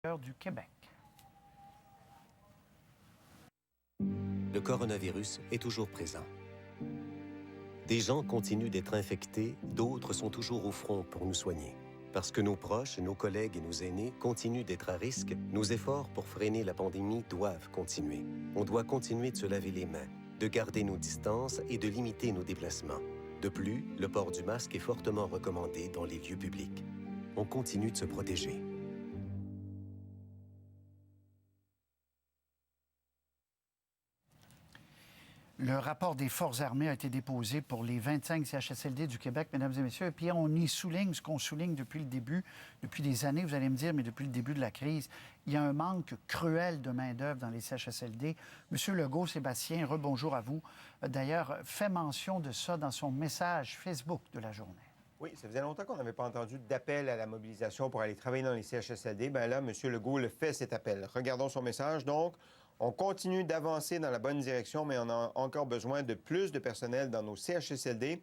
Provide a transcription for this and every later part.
du Québec. Le coronavirus est toujours présent. Des gens continuent d'être infectés, d'autres sont toujours au front pour nous soigner. Parce que nos proches, nos collègues et nos aînés continuent d'être à risque, nos efforts pour freiner la pandémie doivent continuer. On doit continuer de se laver les mains, de garder nos distances et de limiter nos déplacements. De plus, le port du masque est fortement recommandé dans les lieux publics. On continue de se protéger. Le rapport des Forces armées a été déposé pour les 25 CHSLD du Québec, mesdames et messieurs. Et puis, on y souligne ce qu'on souligne depuis le début, depuis des années, vous allez me dire, mais depuis le début de la crise. Il y a un manque cruel de main-d'œuvre dans les CHSLD. Monsieur Legault, Sébastien, rebonjour à vous. D'ailleurs, fait mention de ça dans son message Facebook de la journée. Oui, ça faisait longtemps qu'on n'avait pas entendu d'appel à la mobilisation pour aller travailler dans les CHSLD. Bien là, M. Legault le fait, cet appel. Regardons son message. Donc, on continue d'avancer dans la bonne direction, mais on a encore besoin de plus de personnel dans nos CHSLD.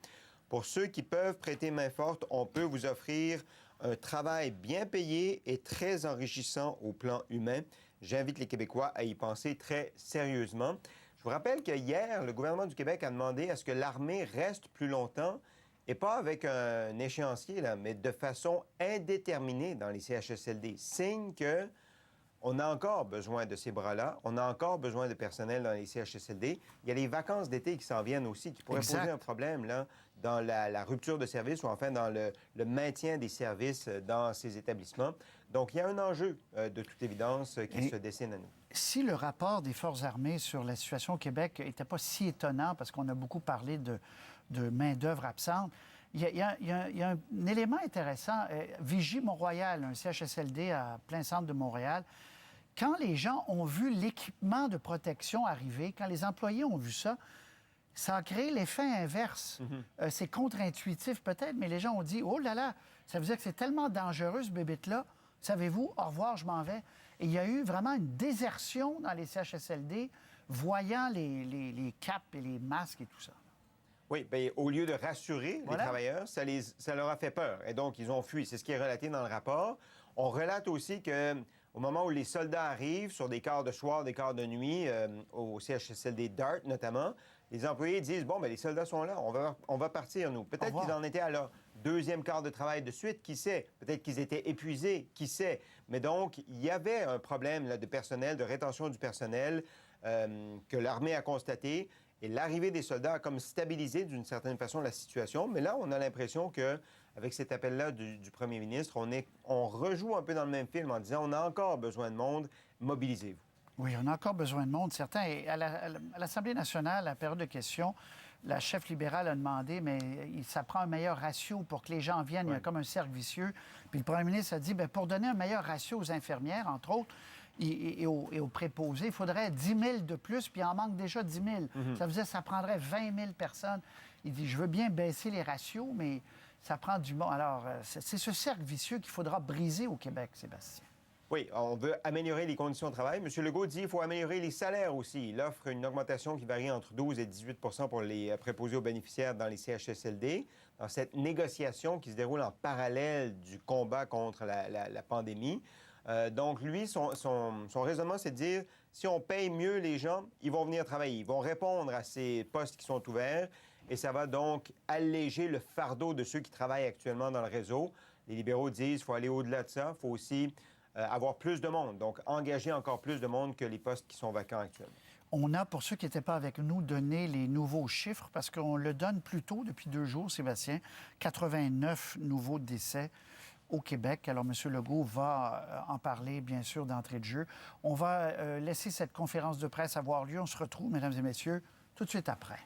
Pour ceux qui peuvent prêter main forte, on peut vous offrir un travail bien payé et très enrichissant au plan humain. J'invite les Québécois à y penser très sérieusement. Je vous rappelle que hier, le gouvernement du Québec a demandé à ce que l'armée reste plus longtemps, et pas avec un échéancier, là, mais de façon indéterminée dans les CHSLD. Signe que on a encore besoin de ces bras-là. On a encore besoin de personnel dans les CHSLD. Il y a les vacances d'été qui s'en viennent aussi, qui pourraient poser un problème là, dans la rupture de service ou enfin dans le maintien des services dans ces établissements. Donc, il y a un enjeu, de toute évidence, qui se dessine à nous. Si le rapport des Forces armées sur la situation au Québec n'était pas si étonnant, parce qu'on a beaucoup parlé de main-d'œuvre absente, il y a un élément intéressant. Vigie Mont-Royal, un CHSLD à plein centre de Montréal, quand les gens ont vu l'équipement de protection arriver, quand les employés ont vu ça, ça a créé l'effet inverse. C'est contre-intuitif peut-être, mais les gens ont dit « Oh là là, ça veut dire que c'est tellement dangereux ce bébête-là. Savez-vous, au revoir, je m'en vais. » Et il y a eu vraiment une désertion dans les CHSLD, voyant les capes et les masques et tout ça. Oui, bien, au lieu de rassurer les travailleurs, ça leur a fait peur. Et donc, ils ont fui. C'est ce qui est relaté dans le rapport. On relate aussi qu'au moment où les soldats arrivent sur des quarts de soir, des quarts de nuit, au CHSLD DART notamment, les employés disent « Bon, bien, les soldats sont là, on va partir, nous. » Peut-être qu'ils en étaient à leur deuxième quart de travail de suite, qui sait? Peut-être qu'ils étaient épuisés, qui sait? Mais donc, il y avait un problème là, de personnel, de rétention du personnel que l'armée a constaté. Et l'arrivée des soldats a comme stabilisé d'une certaine façon la situation. Mais là, on a l'impression qu'avec cet appel-là du premier ministre, on rejoue un peu dans le même film en disant on a encore besoin de monde, mobilisez-vous. Oui, on a encore besoin de monde, certains. Et à l'Assemblée nationale, à la période de questions, la chef libérale a demandé, mais ça prend un meilleur ratio pour que les gens viennent. Il y a comme un cercle vicieux. Puis le premier ministre a dit, bien, pour donner un meilleur ratio aux infirmières, entre autres, et aux préposés, il faudrait 10 000 de plus, puis il en manque déjà 10 000. Ça veut dire que ça prendrait 20 000 personnes. Il dit, je veux bien baisser les ratios, mais ça prend du monde. Alors, c'est ce cercle vicieux qu'il faudra briser au Québec, Sébastien. Oui, on veut améliorer les conditions de travail. M. Legault dit qu'il faut améliorer les salaires aussi. Il offre une augmentation qui varie entre 12 et 18 pour les préposés aux bénéficiaires dans les CHSLD. Dans cette négociation qui se déroule en parallèle du combat contre la pandémie. Donc, lui, son raisonnement, c'est de dire, si on paye mieux les gens, ils vont venir travailler. Ils vont répondre à ces postes qui sont ouverts. Et ça va donc alléger le fardeau de ceux qui travaillent actuellement dans le réseau. Les libéraux disent qu'il faut aller au-delà de ça. Il faut aussi avoir plus de monde, donc engager encore plus de monde que les postes qui sont vacants actuellement. On a, pour ceux qui n'étaient pas avec nous, donné les nouveaux chiffres, parce qu'on le donne plus tôt, depuis 2 jours, Sébastien, 89 nouveaux décès au Québec. Alors, M. Legault va en parler, bien sûr, d'entrée de jeu. On va laisser cette conférence de presse avoir lieu. On se retrouve, mesdames et messieurs, tout de suite après.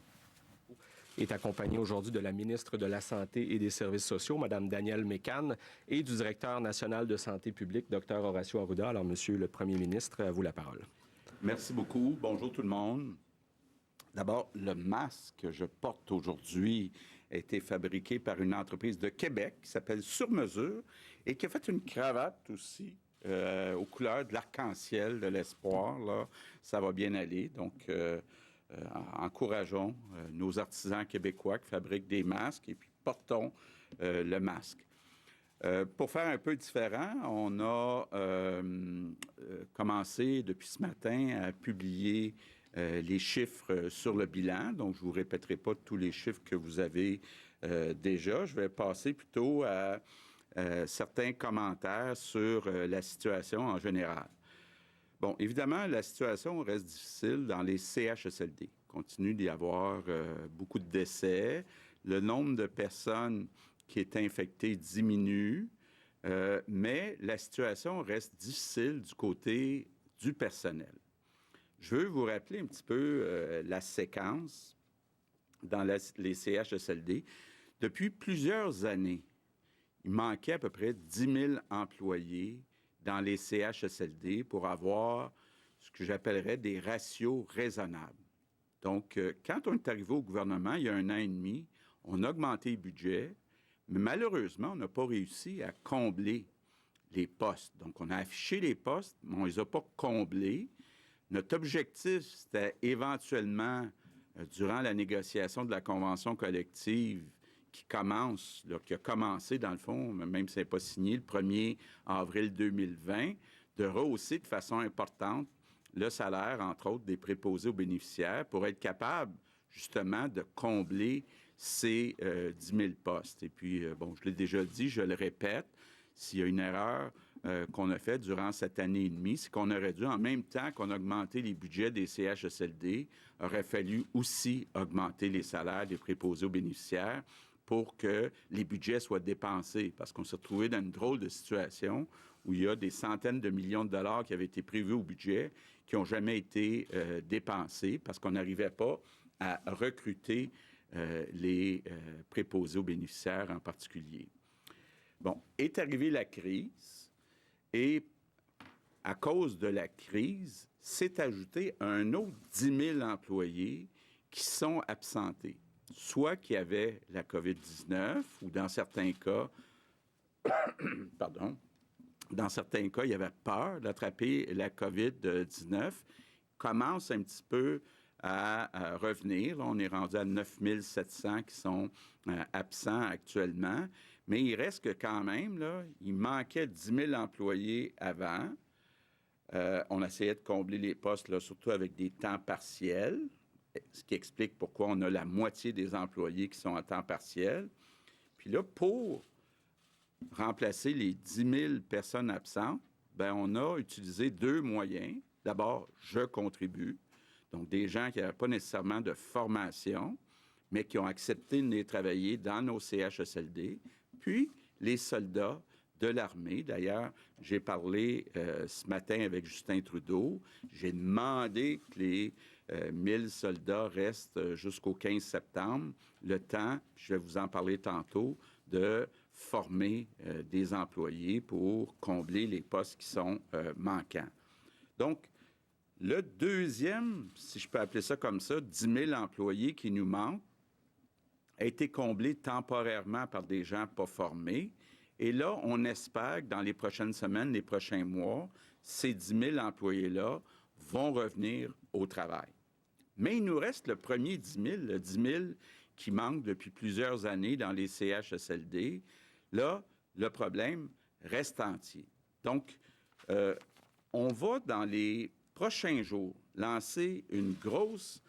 Est accompagné aujourd'hui de la ministre de la Santé et des Services sociaux, Mme Danielle Mécan, et du directeur national de santé publique, Dr Horacio Arruda. Alors, Monsieur le Premier ministre, à vous la parole. Merci beaucoup. Bonjour tout le monde. D'abord, le masque que je porte aujourd'hui a été fabriqué par une entreprise de Québec qui s'appelle Sur Mesure et qui a fait une cravate aussi aux couleurs de l'arc-en-ciel, de l'espoir. Là, ça va bien aller. Donc, encourageons nos artisans québécois qui fabriquent des masques et puis portons le masque. Pour faire un peu différent, on a commencé depuis ce matin à publier les chiffres sur le bilan. Donc, je ne vous répéterai pas tous les chiffres que vous avez déjà. Je vais passer plutôt à certains commentaires sur la situation en général. Bon, évidemment, la situation reste difficile dans les CHSLD. Il continue d'y avoir beaucoup de décès. Le nombre de personnes qui est infecté diminue, mais la situation reste difficile du côté du personnel. Je veux vous rappeler un petit peu la séquence dans les CHSLD. Depuis plusieurs années, il manquait à peu près 10 000 employés dans les CHSLD pour avoir ce que j'appellerais des ratios raisonnables. Donc, quand on est arrivé au gouvernement il y a 1 an et demi, on a augmenté les budgets, mais malheureusement, on n'a pas réussi à combler les postes. Donc, on a affiché les postes, mais on ne les a pas comblés. Notre objectif, c'était éventuellement, durant la négociation de la convention collective qui a commencé, dans le fond, même si ce n'est pas signé, le 1er avril 2020, de rehausser de façon importante le salaire, entre autres, des préposés aux bénéficiaires pour être capable, justement, de combler ces 10 000 postes. Et puis, bon, je l'ai déjà dit, je le répète, s'il y a une erreur qu'on a faite durant cette année et demie, c'est qu'on aurait dû, en même temps qu'on a augmenté les budgets des CHSLD, aurait fallu aussi augmenter les salaires des préposés aux bénéficiaires pour que les budgets soient dépensés. Parce qu'on s'est retrouvé dans une drôle de situation où il y a des centaines de millions de dollars qui avaient été prévus au budget qui n'ont jamais été dépensés parce qu'on n'arrivait pas à recruter les préposés aux bénéficiaires en particulier. Bon, est arrivée la crise et à cause de la crise, s'est ajouté un autre 10 000 employés qui sont absentés, soit qui avaient la COVID-19 ou dans certains cas, dans certains cas, il y avait peur d'attraper la COVID-19, commence un petit peu à revenir. Là, on est rendu à 9 700 qui sont absents actuellement. Mais il reste que quand même, là, il manquait 10 000 employés avant. On essayait de combler les postes, là, surtout avec des temps partiels, ce qui explique pourquoi on a la moitié des employés qui sont à temps partiel. Puis là, pour remplacer les 10 000 personnes absentes, bien, on a utilisé 2 moyens. D'abord, je contribue. Donc, des gens qui n'avaient pas nécessairement de formation, mais qui ont accepté de venir travailler dans nos CHSLD. Puis, les soldats de l'armée. D'ailleurs, j'ai parlé ce matin avec Justin Trudeau. J'ai demandé que les 1000 soldats restent jusqu'au 15 septembre, le temps, je vais vous en parler tantôt, de former des employés pour combler les postes qui sont manquants. Donc, le deuxième, si je peux appeler ça comme ça, 10 000 employés qui nous manquent, a été comblé temporairement par des gens pas formés. Et là, on espère que dans les prochaines semaines, les prochains mois, ces 10 000 employés-là vont revenir au travail. Mais il nous reste le premier 10 000, le 10 000 qui manque depuis plusieurs années dans les CHSLD. Là, le problème reste entier. Donc, on va dans les prochains jours lancer une grosse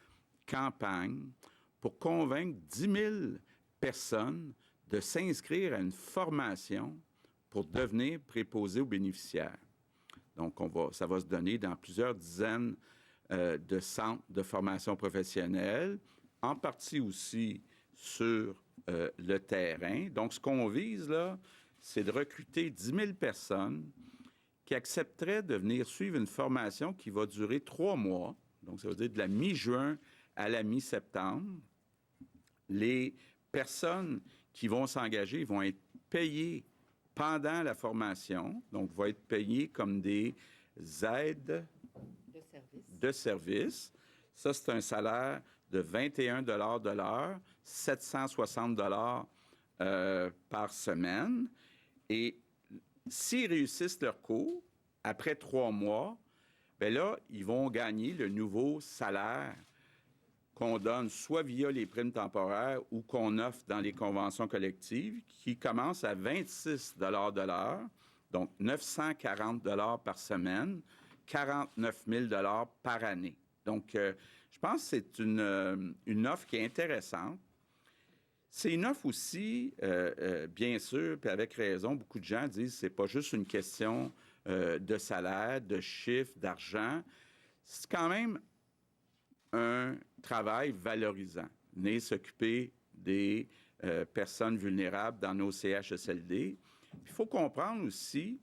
campagne pour convaincre 10 000 personnes de s'inscrire à une formation pour devenir préposés aux bénéficiaires. Donc, ça va se donner dans plusieurs dizaines de centres de formation professionnelle, en partie aussi sur le terrain. Donc, ce qu'on vise, là, c'est de recruter 10 000 personnes qui accepteraient de venir suivre une formation qui va durer 3 mois. Donc, ça veut dire de la mi-juin à la mi-septembre. Les personnes qui vont s'engager vont être payées pendant la formation, donc vont être payées comme des aides de service. Ça, c'est un salaire de 21 $ de l'heure, 760 $ par semaine. Et s'ils réussissent leur cours, après 3 mois, bien là, ils vont gagner le nouveau salaire qu'on donne soit via les primes temporaires ou qu'on offre dans les conventions collectives, qui commencent à 26 de l'heure, donc 940 par semaine, 49 000 par année. Donc, je pense que c'est une offre qui est intéressante. C'est une offre aussi, bien sûr, puis avec raison, beaucoup de gens disent que ce n'est pas juste une question de salaire, de chiffres, d'argent. C'est quand même un travail valorisant. Venir s'occuper des personnes vulnérables dans nos CHSLD. Il faut comprendre aussi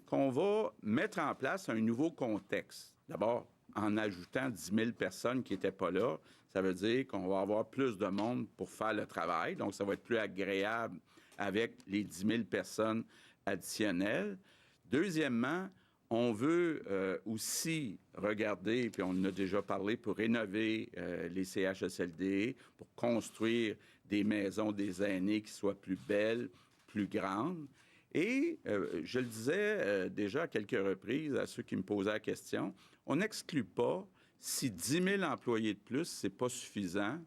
qu'on va mettre en place un nouveau contexte. D'abord, en ajoutant 10 000 personnes qui n'étaient pas là, ça veut dire qu'on va avoir plus de monde pour faire le travail. Donc, ça va être plus agréable avec les 10 000 personnes additionnelles. Deuxièmement, on veut aussi regarder, puis on en a déjà parlé, pour rénover les CHSLD, pour construire des maisons des aînés qui soient plus belles, plus grandes. Et je le disais déjà à quelques reprises à ceux qui me posaient la question, on n'exclut pas, si 10 000 employés de plus, ce n'est pas suffisant,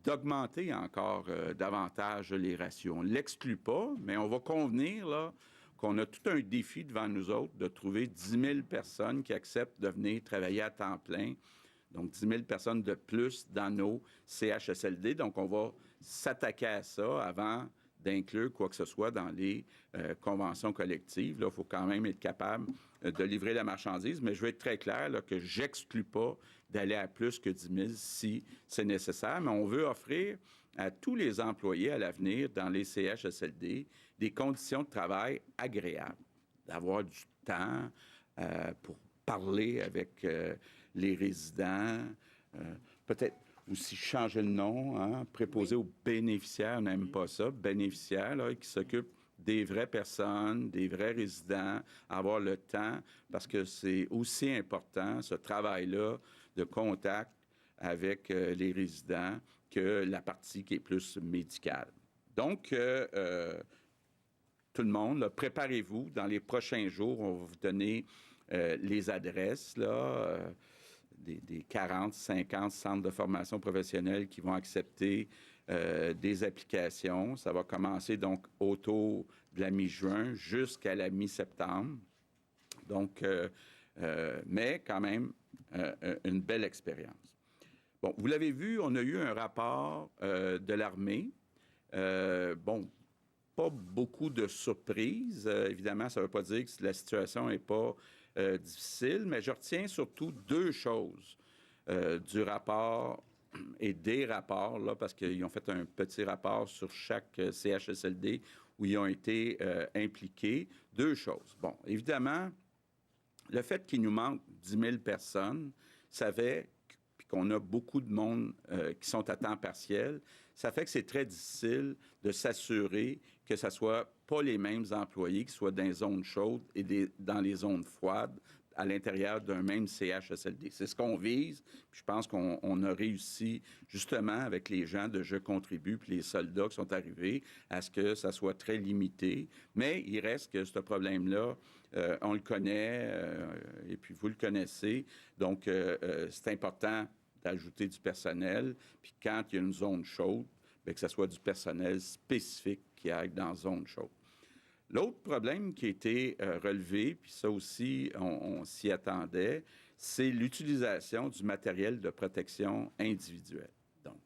d'augmenter encore davantage les ratios. On ne l'exclut pas, mais on va convenir là, qu'on a tout un défi devant nous autres de trouver 10 000 personnes qui acceptent de venir travailler à temps plein. Donc, 10 000 personnes de plus dans nos CHSLD. Donc, on va s'attaquer à ça avant d'inclure quoi que ce soit dans les conventions collectives. Là, il faut quand même être capable de livrer la marchandise, mais je veux être très clair là, que je n'exclus pas d'aller à plus que 10 000 si c'est nécessaire, mais on veut offrir à tous les employés à l'avenir dans les CHSLD des conditions de travail agréables, d'avoir du temps pour parler avec les résidents, peut-être aussi changer le nom, hein, préposé aux bénéficiaires, on n'aime pas ça, bénéficiaires là, qui s'occupent des vraies personnes, des vrais résidents, avoir le temps, parce que c'est aussi important, ce travail-là, de contact avec les résidents, que la partie qui est plus médicale. Donc, tout le monde, là, préparez-vous. Dans les prochains jours, on va vous donner les adresses, là, des 40, 50 centres de formation professionnelle qui vont accepter des applications. Ça va commencer donc autour de la mi-juin jusqu'à la mi-septembre. Donc, mais quand même, une belle expérience. Bon, vous l'avez vu, on a eu un rapport de l'armée. Bon, pas beaucoup de surprises. Évidemment, ça ne veut pas dire que la situation n'est pas difficile, mais je retiens surtout deux choses du rapport et des rapports, là, parce qu'ils ont fait un petit rapport sur chaque CHSLD où ils ont été impliqués. Deux choses. Bon, évidemment, le fait qu'il nous manque 10 000 personnes, ça fait qu'on a beaucoup de monde qui sont à temps partiel, ça fait que c'est très difficile de s'assurer que ce ne soit pas les mêmes employés qui soient dans les zones chaudes et dans les zones froides à l'intérieur d'un même CHSLD. C'est ce qu'on vise. Puis je pense qu'on a réussi, justement, avec les gens de Je contribue puis les soldats qui sont arrivés, à ce que ça soit très limité. Mais il reste que ce problème-là, on le connaît, et puis vous le connaissez. Donc, c'est important d'ajouter du personnel. Puis quand il y a une zone chaude, bien, que ce soit du personnel spécifique qui aille dans la zone chaude. L'autre problème qui a été relevé, puis ça aussi, on s'y attendait, c'est l'utilisation du matériel de protection individuelle. Donc,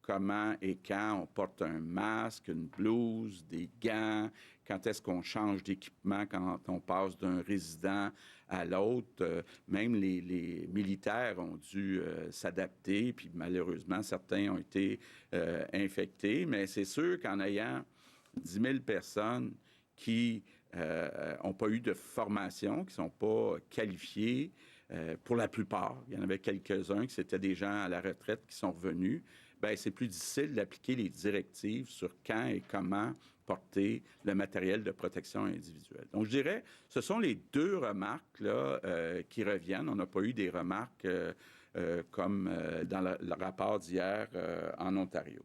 comment et quand on porte un masque, une blouse, des gants, quand est-ce qu'on change d'équipement quand on passe d'un résident à l'autre. Même les militaires ont dû s'adapter, puis malheureusement, certains ont été infectés. Mais c'est sûr qu'en ayant 10 000 personnes qui n'ont pas eu de formation, qui ne sont pas qualifiés pour la plupart. Il y en avait quelques-uns qui c'était des gens à la retraite qui sont revenus. Bien, c'est plus difficile d'appliquer les directives sur quand et comment porter le matériel de protection individuelle. Donc, je dirais, ce sont les deux remarques là, qui reviennent. On n'a pas eu des remarques comme dans le rapport d'hier en Ontario.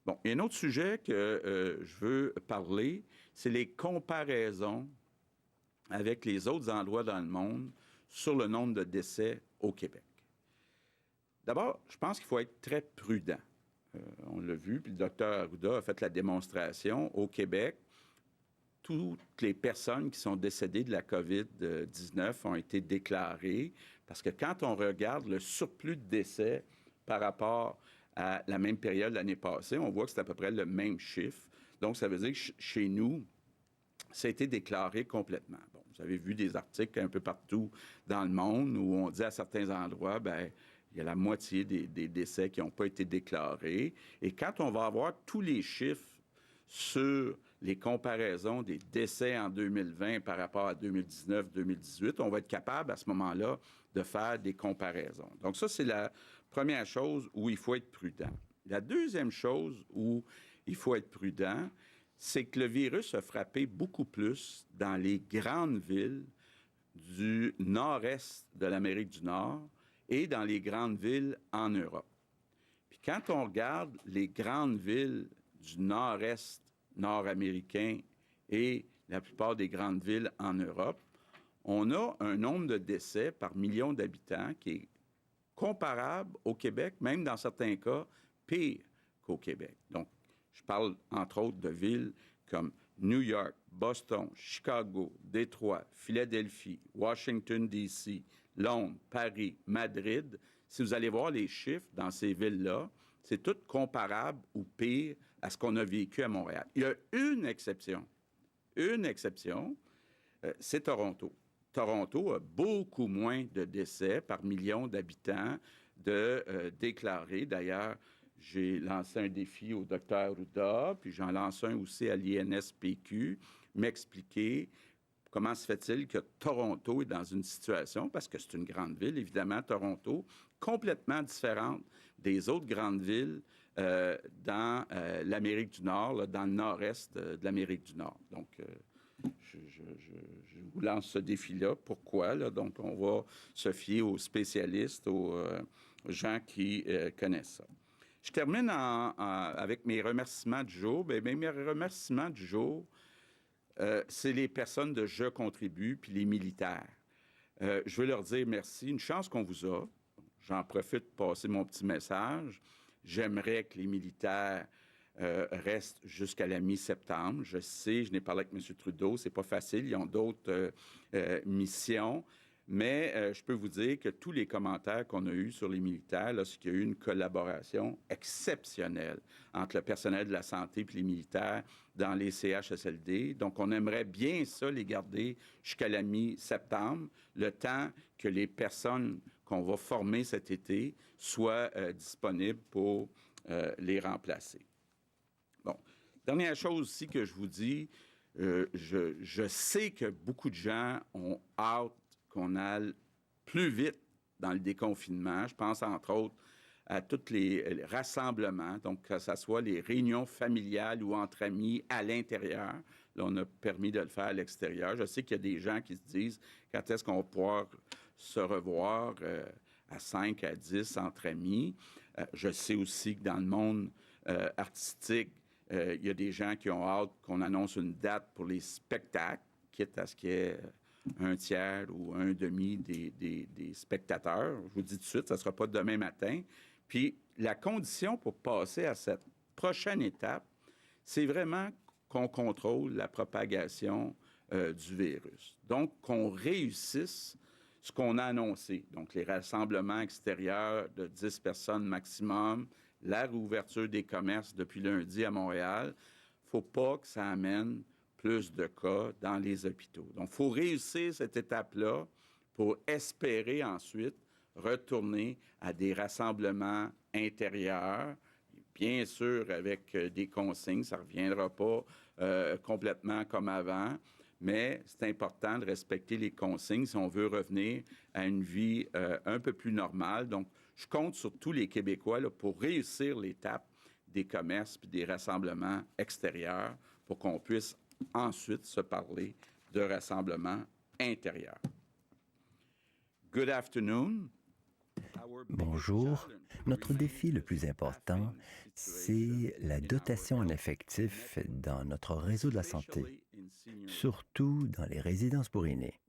Bon, il y a un autre sujet que je veux parler, c'est les comparaisons avec les autres endroits dans le monde sur le nombre de décès au Québec. D'abord, je pense qu'il faut être très prudent. On l'a vu, puis le docteur Arruda a fait la démonstration au Québec. Toutes les personnes qui sont décédées de la COVID-19 ont été déclarées parce que quand on regarde le surplus de décès par rapport à la même période l'année passée, on voit que c'est à peu près le même chiffre. Donc, ça veut dire que chez nous, ça a été déclaré complètement. Bon, vous avez vu des articles un peu partout dans le monde où on dit à certains endroits, bien, il y a la moitié des décès qui n'ont pas été déclarés. Et quand on va avoir tous les chiffres sur les comparaisons des décès en 2020 par rapport à 2019-2018, on va être capable à ce moment-là de faire des comparaisons. Donc ça, c'est la première chose où il faut être prudent. La deuxième chose où il faut être prudent, c'est que le virus a frappé beaucoup plus dans les grandes villes du nord-est de l'Amérique du Nord et dans les grandes villes en Europe. Puis quand on regarde les grandes villes du nord-est nord-américain et la plupart des grandes villes en Europe, on a un nombre de décès par million d'habitants qui est comparable au Québec, même dans certains cas, pire qu'au Québec. Donc, je parle entre autres de villes comme New York, Boston, Chicago, Détroit, Philadelphie, Washington, D.C., Londres, Paris, Madrid. Si vous allez voir les chiffres dans ces villes-là, c'est tout comparable ou pire à ce qu'on a vécu à Montréal. Il y a une exception, c'est Toronto. Toronto a beaucoup moins de décès par million d'habitants déclarés. D'ailleurs, j'ai lancé un défi au Dr Arruda, puis j'en lance un aussi à l'INSPQ, m'expliquer comment se fait-il que Toronto est dans une situation, parce que c'est une grande ville, évidemment, Toronto, complètement différente des autres grandes villes dans l'Amérique du Nord, là, dans le nord-est de l'Amérique du Nord. Donc, je vous lance ce défi-là. Pourquoi? Là? Donc, on va se fier aux spécialistes, aux gens qui connaissent ça. Je termine avec mes remerciements du jour. Bien, mes remerciements du jour, c'est les personnes de Je contribue puis les militaires. Je veux leur dire merci. Une chance qu'on vous a. J'en profite pour passer mon petit message. J'aimerais que les militaires restent jusqu'à la mi-septembre. Je sais, je n'ai parlé avec M. Trudeau, c'est pas facile. Ils ont d'autres missions. Mais je peux vous dire que tous les commentaires qu'on a eus sur les militaires, là, c'est qu'il y a eu une collaboration exceptionnelle entre le personnel de la santé et les militaires dans les CHSLD. Donc, on aimerait bien ça, les garder jusqu'à la mi-septembre, le temps que les personnes qu'on va former cet été soient disponibles pour les remplacer. Bon, dernière chose aussi que je vous dis, je sais que beaucoup de gens ont hâte qu'on aille plus vite dans le déconfinement. Je pense, entre autres, à tous les rassemblements, donc que ce soit les réunions familiales ou entre amis à l'intérieur. Là, on a permis de le faire à l'extérieur. Je sais qu'il y a des gens qui se disent quand est-ce qu'on va pouvoir se revoir à 5, à 10 entre amis. Je sais aussi que dans le monde artistique, il y a des gens qui ont hâte qu'on annonce une date pour les spectacles, quitte à ce qu'il y ait un tiers ou un demi des spectateurs. Je vous dis tout de suite, ça ne sera pas demain matin. Puis la condition pour passer à cette prochaine étape, c'est vraiment qu'on contrôle la propagation du virus. Donc, qu'on réussisse ce qu'on a annoncé. Donc, les rassemblements extérieurs de 10 personnes maximum, la réouverture des commerces depuis lundi à Montréal. Il ne faut pas que ça amène plus de cas dans les hôpitaux. Donc, il faut réussir cette étape-là pour espérer ensuite retourner à des rassemblements intérieurs, bien sûr avec des consignes, ça ne reviendra pas complètement comme avant, mais c'est important de respecter les consignes si on veut revenir à une vie un peu plus normale. Donc, je compte sur tous les Québécois là, pour réussir l'étape des commerces et des rassemblements extérieurs pour qu'on puisse ensuite se parler de rassemblements intérieurs. Good afternoon. Bonjour. Notre défi le plus important, c'est la dotation en effectifs dans notre réseau de la santé. surtout dans les résidences pour aînés.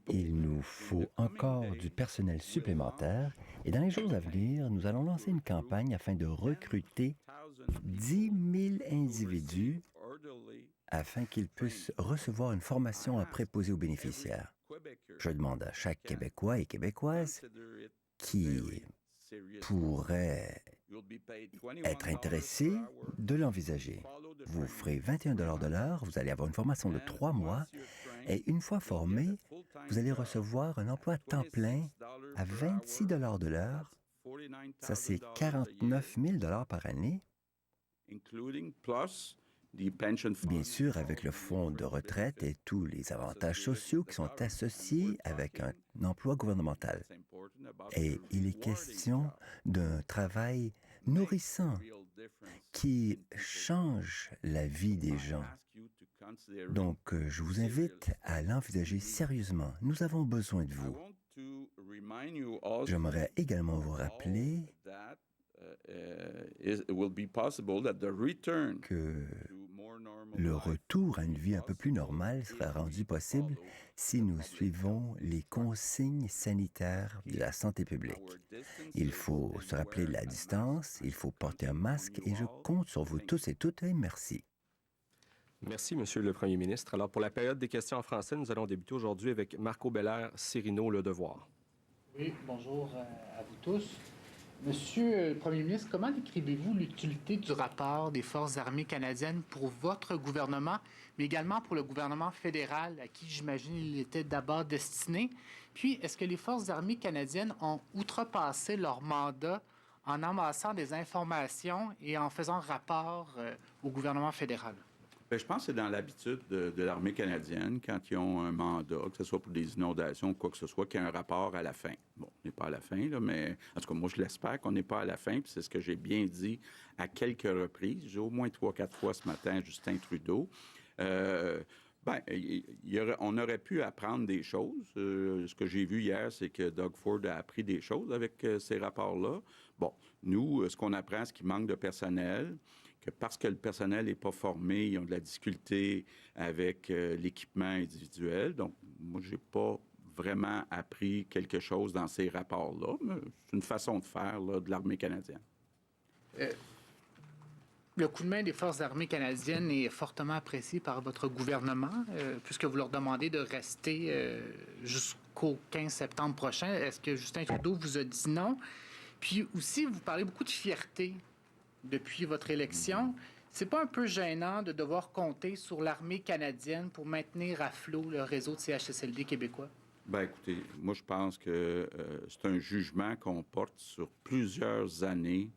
Il nous faut encore du personnel supplémentaire et dans les jours à venir, nous allons lancer une campagne afin de recruter 10 000 individus afin qu'ils puissent recevoir une formation à préposer aux bénéficiaires. Je demande à chaque Québécois et Québécoise qui pourrait être intéressé de l'envisager. Vous ferez 21 $ de l'heure, vous allez avoir une formation de 3 mois et une fois formé, vous allez recevoir un emploi à temps plein à 26 $ de l'heure. Ça, c'est 49 000 $ par année. Bien sûr, avec le fonds de retraite et tous les avantages sociaux qui sont associés avec un emploi gouvernemental. Et il est question d'un travail nourrissant qui change la vie des gens. Donc, je vous invite à l'envisager sérieusement. Nous avons besoin de vous. J'aimerais également vous rappeler que le retour à une vie un peu plus normale sera rendu possible si nous suivons les consignes sanitaires de la santé publique. Il faut se rappeler de la distance, il faut porter un masque et je compte sur vous tous et toutes et merci. Merci, Monsieur le Premier ministre. Alors, pour la période des questions en français, nous allons débuter aujourd'hui avec Marco Bélair-Sirino, Le Devoir. Oui, bonjour à vous tous. Monsieur le Premier ministre, comment décrivez-vous l'utilité du rapport des Forces armées canadiennes pour votre gouvernement, mais également pour le gouvernement fédéral, à qui j'imagine il était d'abord destiné? Puis, est-ce que les Forces armées canadiennes ont outrepassé leur mandat en amassant des informations et en faisant rapport au gouvernement fédéral? Bien, je pense que c'est dans l'habitude de l'armée canadienne, quand ils ont un mandat, que ce soit pour des inondations ou quoi que ce soit, qu'il y ait un rapport à la fin. Bon, on n'est pas à la fin, là, mais en tout cas, moi, je l'espère qu'on n'est pas à la fin, puis c'est ce que j'ai bien dit à quelques reprises. J'ai au moins 3-4 fois ce matin à Justin Trudeau. On aurait pu apprendre des choses. Ce que j'ai vu hier, c'est que Doug Ford a appris des choses avec ces rapports-là. Bon, nous, ce qu'on apprend, c'est qu'il manque de personnel, que parce que le personnel n'est pas formé, ils ont de la difficulté avec l'équipement individuel. Donc, moi, je n'ai pas vraiment appris quelque chose dans ces rapports-là, mais c'est une façon de faire là, de l'armée canadienne. Le coup de main des Forces armées canadiennes est fortement apprécié par votre gouvernement, puisque vous leur demandez de rester jusqu'au 15 septembre prochain. Est-ce que Justin Trudeau vous a dit non? Puis aussi, vous parlez beaucoup de fierté depuis votre élection. C'est pas un peu gênant de devoir compter sur l'armée canadienne pour maintenir à flot le réseau de CHSLD québécois? Bien, écoutez, moi, je pense que c'est un jugement qu'on porte sur plusieurs années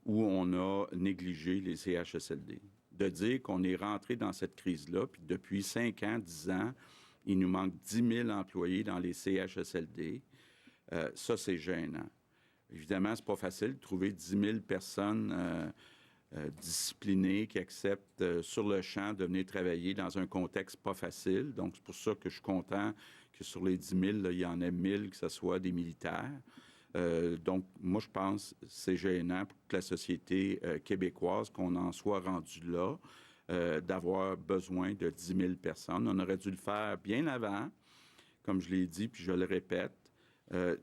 où on a négligé les CHSLD. De dire qu'on est rentré dans cette crise-là, puis depuis 5 ans, 10 ans, il nous manque 10 000 employés dans les CHSLD, ça, c'est gênant. Évidemment, c'est pas facile de trouver 10 000 personnes disciplinées qui acceptent sur le champ de venir travailler dans un contexte pas facile. Donc, c'est pour ça que je suis content que sur les 10 000, là, il y en ait 1 000 que ce soit des militaires. Donc, moi, je pense que c'est gênant pour toute la société québécoise qu'on en soit rendu là, d'avoir besoin de 10 000 personnes. On aurait dû le faire bien avant, comme je l'ai dit, puis je le répète.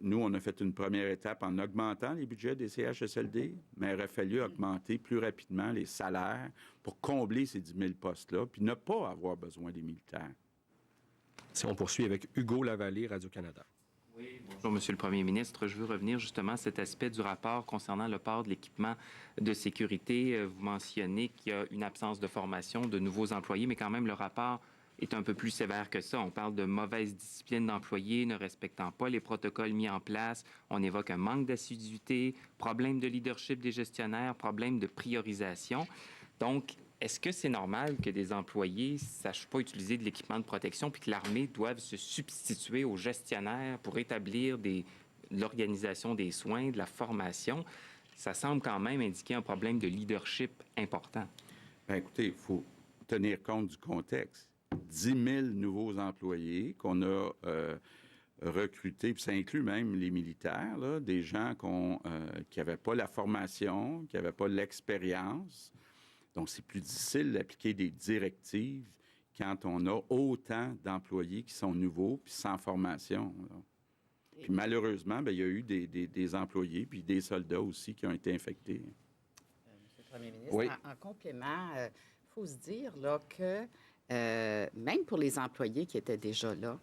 Nous, on a fait une première étape en augmentant les budgets des CHSLD, mais il aurait fallu augmenter plus rapidement les salaires pour combler ces 10 000 postes-là, puis ne pas avoir besoin des militaires. Si on poursuit avec Hugo Lavallée, Radio-Canada. Oui, bonjour, Monsieur le Premier ministre. Je veux revenir justement à cet aspect du rapport concernant le port de l'équipement de sécurité. Vous mentionnez qu'il y a une absence de formation de nouveaux employés, mais quand même, le rapport est un peu plus sévère que ça. On parle de mauvaise discipline d'employés ne respectant pas les protocoles mis en place. On évoque un manque d'assiduité, problème de leadership des gestionnaires, problème de priorisation. Donc, est-ce que c'est normal que des employés ne sachent pas utiliser de l'équipement de protection puis que l'armée doive se substituer aux gestionnaires pour établir l'organisation des soins, de la formation? Ça semble quand même indiquer un problème de leadership important. Bien, écoutez, il faut tenir compte du contexte. 10 000 nouveaux employés qu'on a recrutés, puis ça inclut même les militaires, là, des gens qui n'avaient pas la formation, qui n'avaient pas l'expérience. Donc, c'est plus difficile d'appliquer des directives quand on a autant d'employés qui sont nouveaux puis sans formation. Puis malheureusement, bien, il y a eu des employés puis des soldats aussi qui ont été infectés. Monsieur le Premier ministre, Oui. en complément, il faut se dire là, que même pour les employés qui étaient déjà là,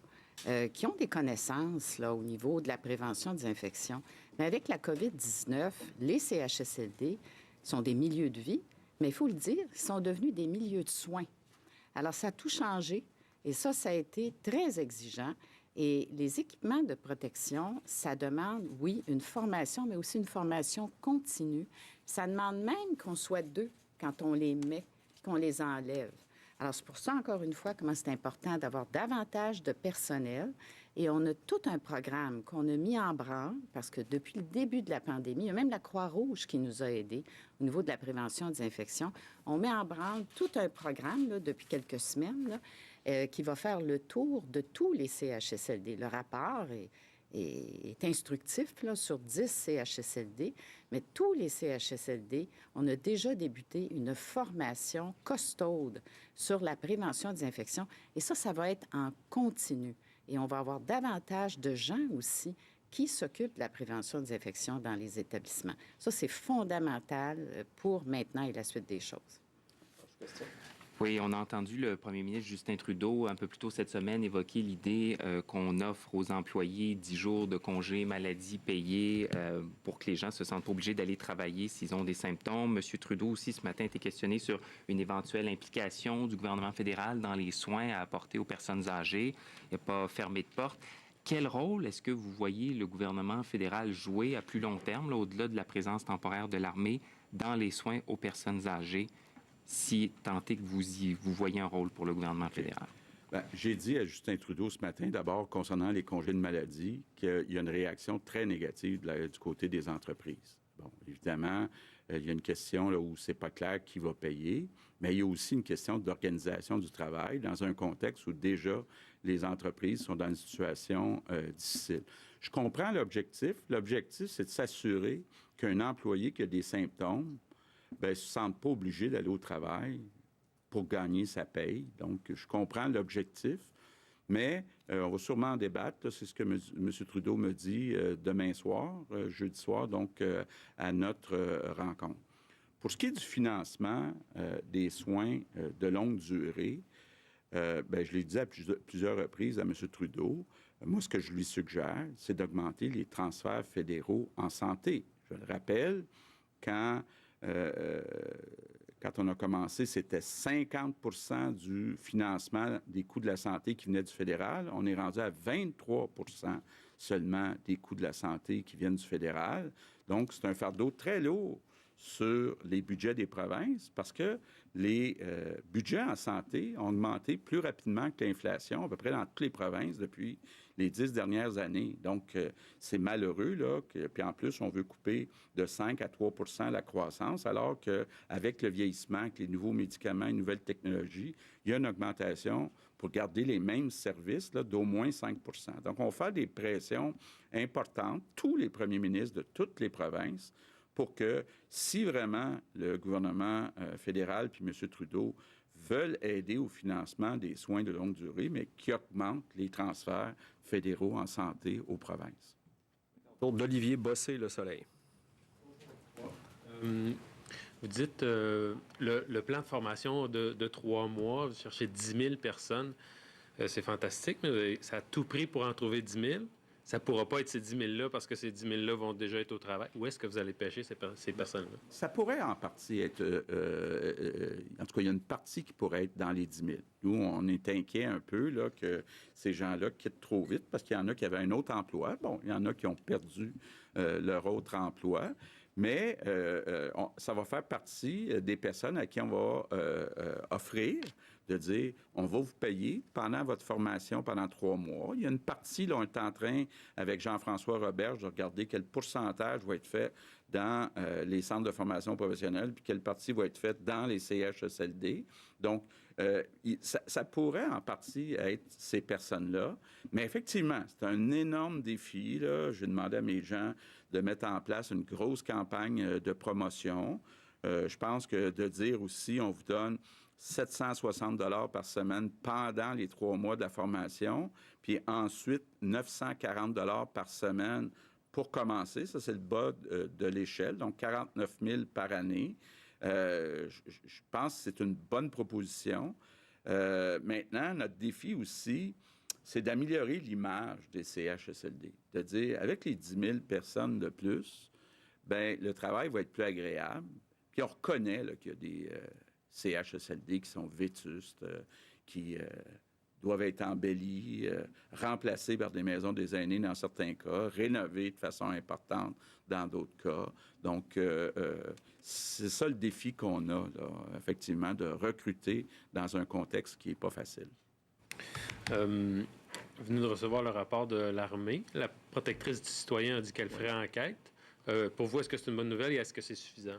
qui ont des connaissances là, au niveau de la prévention des infections, mais avec la COVID-19, les CHSLD sont des milieux de vie, mais il faut le dire, ils sont devenus des milieux de soins. Alors, ça a tout changé et ça a été très exigeant. Et les équipements de protection, ça demande, oui, une formation, mais aussi une formation continue. Ça demande même qu'on soit deux quand on les met, qu'on les enlève. Alors, c'est pour ça, encore une fois, comment c'est important d'avoir davantage de personnel. Et on a tout un programme qu'on a mis en branle, parce que depuis le début de la pandémie, il y a même la Croix-Rouge qui nous a aidés au niveau de la prévention des infections. On met en branle tout un programme, là, depuis quelques semaines, là, qui va faire le tour de tous les CHSLD. Le rapport est instructif là, sur 10 CHSLD, mais tous les CHSLD, on a déjà débuté une formation costaude sur la prévention des infections. Et ça va être en continu. Et on va avoir davantage de gens aussi qui s'occupent de la prévention des infections dans les établissements. Ça, c'est fondamental pour maintenant et la suite des choses. Oui, on a entendu le premier ministre Justin Trudeau un peu plus tôt cette semaine évoquer l'idée qu'on offre aux employés 10 jours de congé maladie payés pour que les gens se sentent pas obligés d'aller travailler s'ils ont des symptômes. Monsieur Trudeau aussi ce matin a été questionné sur une éventuelle implication du gouvernement fédéral dans les soins à apporter aux personnes âgées. Il n'a pas fermé de porte. Quel rôle est-ce que vous voyez le gouvernement fédéral jouer à plus long terme, là, au-delà de la présence temporaire de l'armée, dans les soins aux personnes âgées, si tant est que vous voyez un rôle pour le gouvernement fédéral? Bien, j'ai dit à Justin Trudeau ce matin, d'abord, concernant les congés de maladie, qu'il y a une réaction très négative du côté des entreprises. Bon, évidemment, il y a une question là, où c'est pas clair qui va payer, mais il y a aussi une question d'organisation du travail dans un contexte où déjà les entreprises sont dans une situation difficile. Je comprends l'objectif. L'objectif, c'est de s'assurer qu'un employé qui a des symptômes ne se sente pas obligé d'aller au travail pour gagner sa paye. Donc, je comprends l'objectif, mais on va sûrement en débattre. Là, c'est ce que M. Trudeau me dit demain soir, jeudi soir, donc à notre rencontre. Pour ce qui est du financement des soins de longue durée, je l'ai dit à plusieurs reprises à M. Trudeau, moi, ce que je lui suggère, c'est d'augmenter les transferts fédéraux en santé. Je le rappelle, quand on a commencé, c'était 50% du financement des coûts de la santé qui venait du fédéral. On est rendu à 23% seulement des coûts de la santé qui viennent du fédéral. Donc, c'est un fardeau très lourd sur les budgets des provinces parce que les budgets en santé ont augmenté plus rapidement que l'inflation, à peu près dans toutes les provinces depuis les 10 dernières années. Donc, c'est malheureux, là, puis en plus, on veut couper de 5 à 3% la croissance, alors qu'avec le vieillissement, avec les nouveaux médicaments, les nouvelles technologies, il y a une augmentation pour garder les mêmes services là, d'au moins 5%. Donc, on fait des pressions importantes, tous les premiers ministres de toutes les provinces, pour que si vraiment le gouvernement fédéral puis M. Trudeau veulent aider au financement des soins de longue durée, mais qui augmentent les transferts fédéraux en santé aux provinces. D'Olivier Bossé, Le Soleil. Vous dites le plan de formation de 3 mois, vous cherchez 10 000 personnes. C'est fantastique, mais ça a tout pris pour en trouver 10 000. Ça ne pourra pas être ces 10 000-là parce que ces 10 000-là vont déjà être au travail. Où est-ce que vous allez pêcher ces personnes-là? Ça pourrait en partie être... en tout cas, il y a une partie qui pourrait être dans les 10 000. Nous, on est inquiets un peu là, que ces gens-là quittent trop vite parce qu'il y en a qui avaient un autre emploi. Bon, il y en a qui ont perdu leur autre emploi. Mais ça va faire partie des personnes à qui on va offrir de dire, on va vous payer pendant votre formation pendant 3 mois. Il y a une partie, là, on est en train, avec Jean-François Roberge, de regarder quel pourcentage va être fait dans les centres de formation professionnelle, puis quelle partie va être faite dans les CHSLD. Donc, ça pourrait en partie être ces personnes-là. Mais effectivement, c'est un énorme défi, là. J'ai demandé à mes gens de mettre en place une grosse campagne de promotion. je pense que de dire aussi, on vous donne 760 $ par semaine pendant les 3 mois de la formation, puis ensuite 940 $ par semaine pour commencer. Ça, c'est le bas de l'échelle, donc 49 000 par année. Je pense que c'est une bonne proposition. Maintenant, notre défi aussi, c'est d'améliorer l'image des CHSLD. De dire, avec les 10 000 personnes de plus, bien, le travail va être plus agréable. Puis on reconnaît là, qu'il y a des CHSLD qui sont vétustes, qui doivent être embellis, remplacés par des maisons des aînés dans certains cas, rénovés de façon importante dans d'autres cas. Donc, c'est ça le défi qu'on a, là, effectivement, de recruter dans un contexte qui n'est pas facile. Vous venez de recevoir le rapport de l'armée. La protectrice du citoyen a dit qu'elle ferait enquête. Pour vous, est-ce que c'est une bonne nouvelle et est-ce que c'est suffisant?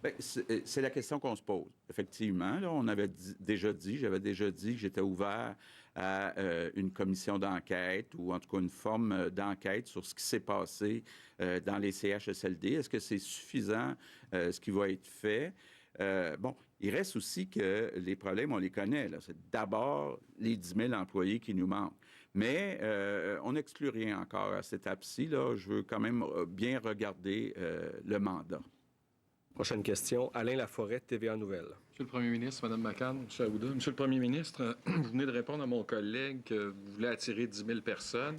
Bien, c'est la question qu'on se pose. Effectivement, là, on avait j'avais déjà dit que j'étais ouvert à une commission d'enquête ou en tout cas une forme d'enquête sur ce qui s'est passé dans les CHSLD. Est-ce que c'est suffisant ce qui va être fait? Bon, il reste aussi que les problèmes, on les connaît. Là. C'est d'abord les 10 000 employés qui nous manquent. Mais on n'exclut rien encore à cette étape-ci. Là. Je veux quand même bien regarder le mandat. Prochaine question, Alain Laforêt, TVA Nouvelles. Monsieur le Premier ministre, Mme McCann, M. Arruda. Monsieur le Premier ministre, vous venez de répondre à mon collègue que vous voulez attirer 10 000 personnes.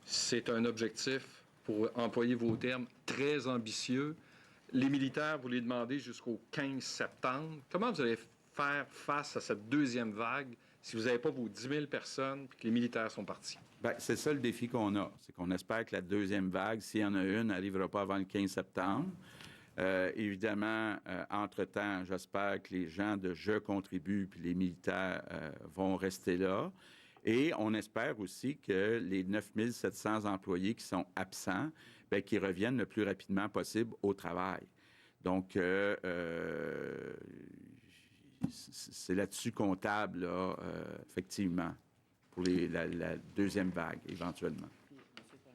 C'est un objectif, pour employer vos termes, très ambitieux. Les militaires, vous les demandez jusqu'au 15 septembre. Comment vous allez faire face à cette deuxième vague si vous n'avez pas vos 10 000 personnes et que les militaires sont partis? Bien, c'est ça le défi qu'on a. C'est qu'on espère que la deuxième vague, s'il y en a une, n'arrivera pas avant le 15 septembre. Évidemment, entre-temps, j'espère que les gens de Je contribue puis les militaires vont rester là. Et on espère aussi que les 9 700 employés qui sont absents, bien, qu'ils reviennent le plus rapidement possible au travail. Donc, c'est là-dessus comptable, là, effectivement, pour la deuxième vague, éventuellement.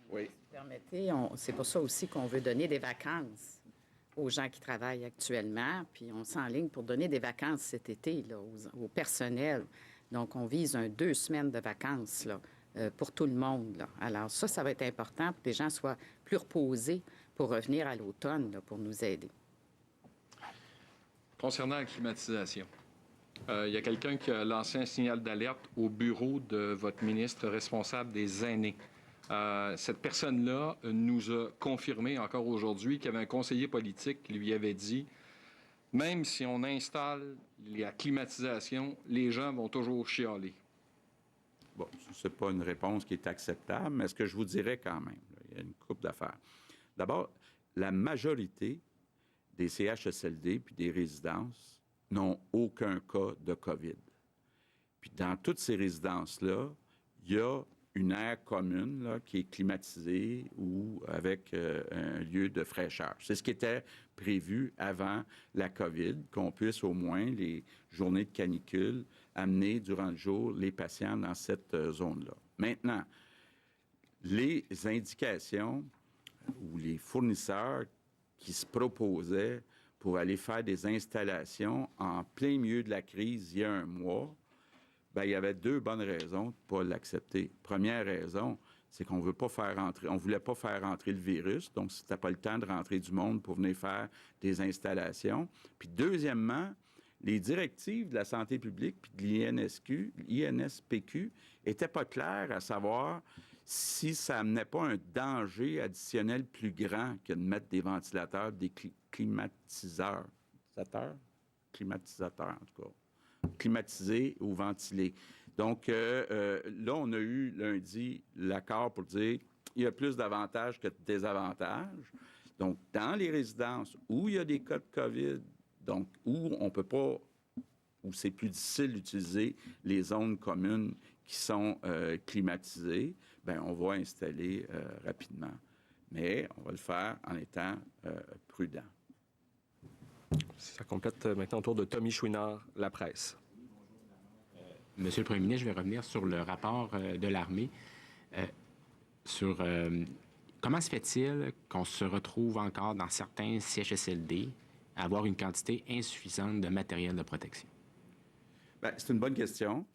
Oui. Si vous permettez, c'est pour ça aussi qu'on veut donner des vacances aux gens qui travaillent actuellement, puis on s'enligne pour donner des vacances cet été là, au personnel. Donc, on vise 2 semaines de vacances là, pour tout le monde. Là. Alors, ça va être important pour que les gens soient plus reposés pour revenir à l'automne là, pour nous aider. Concernant la climatisation, il y a quelqu'un qui a lancé un signal d'alerte au bureau de votre ministre responsable des aînés. Cette personne-là nous a confirmé encore aujourd'hui qu'il y avait un conseiller politique qui lui avait dit « Même si on installe la climatisation, les gens vont toujours chialer. » Bon, ce n'est pas une réponse qui est acceptable, mais ce que je vous dirais quand même, là, il y a une couple d'affaires. D'abord, la majorité des CHSLD puis des résidences n'ont aucun cas de COVID. Puis dans toutes ces résidences-là, il y a une aire commune là, qui est climatisée ou avec un lieu de fraîcheur. C'est ce qui était prévu avant la COVID, qu'on puisse au moins, les journées de canicule, amener durant le jour les patients dans cette zone-là. Maintenant, les indications ou les fournisseurs qui se proposaient pour aller faire des installations en plein milieu de la crise il y a un mois, bien, il y avait 2 bonnes raisons de ne pas l'accepter. Première raison, c'est qu'on veut pas faire rentrer, on voulait pas faire rentrer le virus, donc c'était pas le temps de rentrer du monde pour venir faire des installations. Puis deuxièmement, les directives de la santé publique puis de l'INSPQ étaient pas claires à savoir si ça amenait pas un danger additionnel plus grand que de mettre des ventilateurs, des climatisateurs, en tout cas. Climatisé ou ventilé. Donc, là, on a eu lundi l'accord pour dire qu'il y a plus d'avantages que de désavantages. Donc, dans les résidences où il y a des cas de COVID, donc où on peut pas, où c'est plus difficile d'utiliser les zones communes qui sont climatisées, bien, on va installer rapidement. Mais on va le faire en étant prudent. Ça complète maintenant au tour de Tommy Chouinard, La Presse. Monsieur le Premier ministre, je vais revenir sur le rapport de l'armée. Comment se fait-il qu'on se retrouve encore dans certains CHSLD à avoir une quantité insuffisante de matériel de protection? Bien, c'est une bonne question.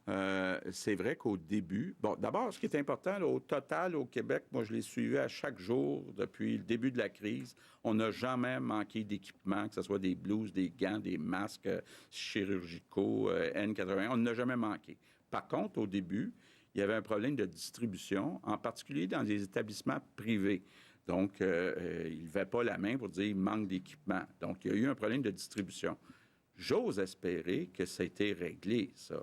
C'est vrai qu'au début... Bon, d'abord, ce qui est important, là, au total, au Québec, moi, je l'ai suivi à chaque jour depuis le début de la crise. On n'a jamais manqué d'équipement, que ce soit des blouses, des gants, des masques chirurgicaux, N81. On n'a jamais manqué. Par contre, au début, il y avait un problème de distribution, en particulier dans des établissements privés. Donc, ils ne levaient pas la main pour dire qu'il manque d'équipement. Donc, il y a eu un problème de distribution. J'ose espérer que ça a été réglé, ça.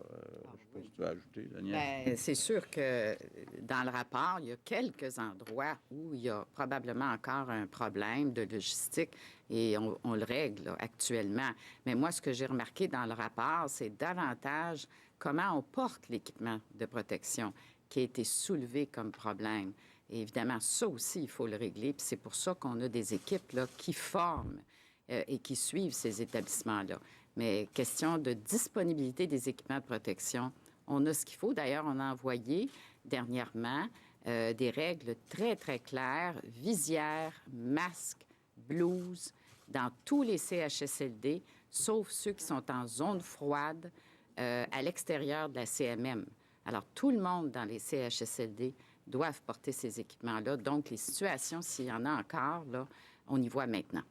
Je sais pas si tu as ajouté, Daniel. Bien, c'est sûr que dans le rapport, il y a quelques endroits où il y a probablement encore un problème de logistique et on le règle là, actuellement. Mais moi, ce que j'ai remarqué dans le rapport, c'est davantage comment on porte l'équipement de protection qui a été soulevé comme problème. Et évidemment, ça aussi, il faut le régler. Puis c'est pour ça qu'on a des équipes là, qui forment et qui suivent ces établissements-là. Mais question de disponibilité des équipements de protection, on a ce qu'il faut. D'ailleurs, on a envoyé dernièrement des règles très, très claires, visières, masques, blouses, dans tous les CHSLD, sauf ceux qui sont en zone froide à l'extérieur de la CMM. Alors, tout le monde dans les CHSLD doivent porter ces équipements-là. Donc, les situations, s'il y en a encore, là, on y voit maintenant.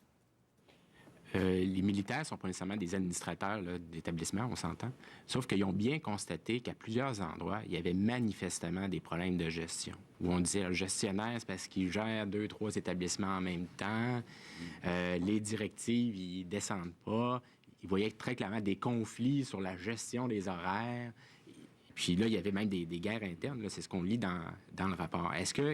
Les militaires ne sont pas nécessairement des administrateurs d'établissements, on s'entend. Sauf qu'ils ont bien constaté qu'à plusieurs endroits, il y avait manifestement des problèmes de gestion. Où on disait le gestionnaire, c'est parce qu'il gère 2, 3 établissements en même temps. Les directives, ils ne descendent pas. Ils voyaient très clairement des conflits sur la gestion des horaires. Puis là, il y avait même des guerres internes. Là, c'est ce qu'on lit dans le rapport.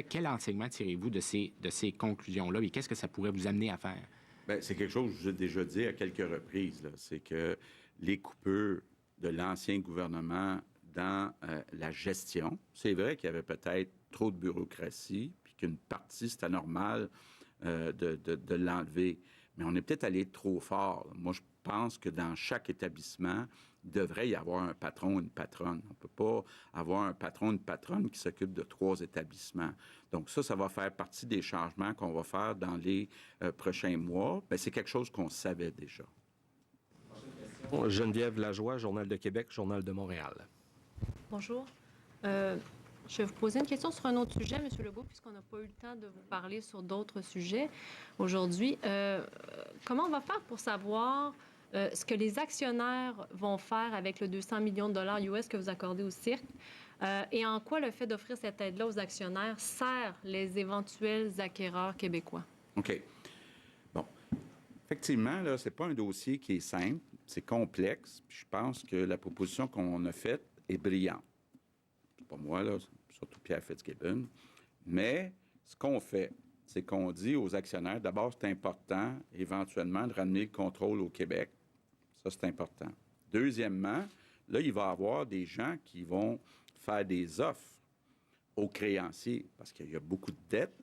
Quel enseignement tirez-vous de ces conclusions-là et qu'est-ce que ça pourrait vous amener à faire? Bien, c'est quelque chose que j'ai déjà dit à quelques reprises. C'est que les coupures de l'ancien gouvernement dans la gestion, c'est vrai qu'il y avait peut-être trop de bureaucratie, puis qu'une partie, c'était normal de l'enlever. Mais on est peut-être allé trop fort. Moi, je pense que dans chaque établissement, il devrait y avoir un patron, une patronne. On ne peut pas avoir un patron, une patronne qui s'occupe de 3 établissements. Donc ça va faire partie des changements qu'on va faire dans les prochains mois. Bien, c'est quelque chose qu'on savait déjà. Geneviève Lajoie, Journal de Québec, Journal de Montréal. Bonjour. Je vais vous poser une question sur un autre sujet, M. Legault, puisqu'on n'a pas eu le temps de vous parler sur d'autres sujets aujourd'hui. Comment on va faire pour savoir ce que les actionnaires vont faire avec le 200 millions de dollars US que vous accordez au cirque et en quoi le fait d'offrir cette aide-là aux actionnaires sert les éventuels acquéreurs québécois? OK. Bon. Effectivement, là, c'est pas un dossier qui est simple, c'est complexe. Puis je pense que la proposition qu'on a faite est brillante. C'est pas moi, là, surtout Pierre Fitzgibbon. Mais ce qu'on fait, c'est qu'on dit aux actionnaires, d'abord, c'est important, éventuellement, de ramener le contrôle au Québec. Ça, c'est important. Deuxièmement, là, il va y avoir des gens qui vont faire des offres aux créanciers parce qu'il y a beaucoup de dettes.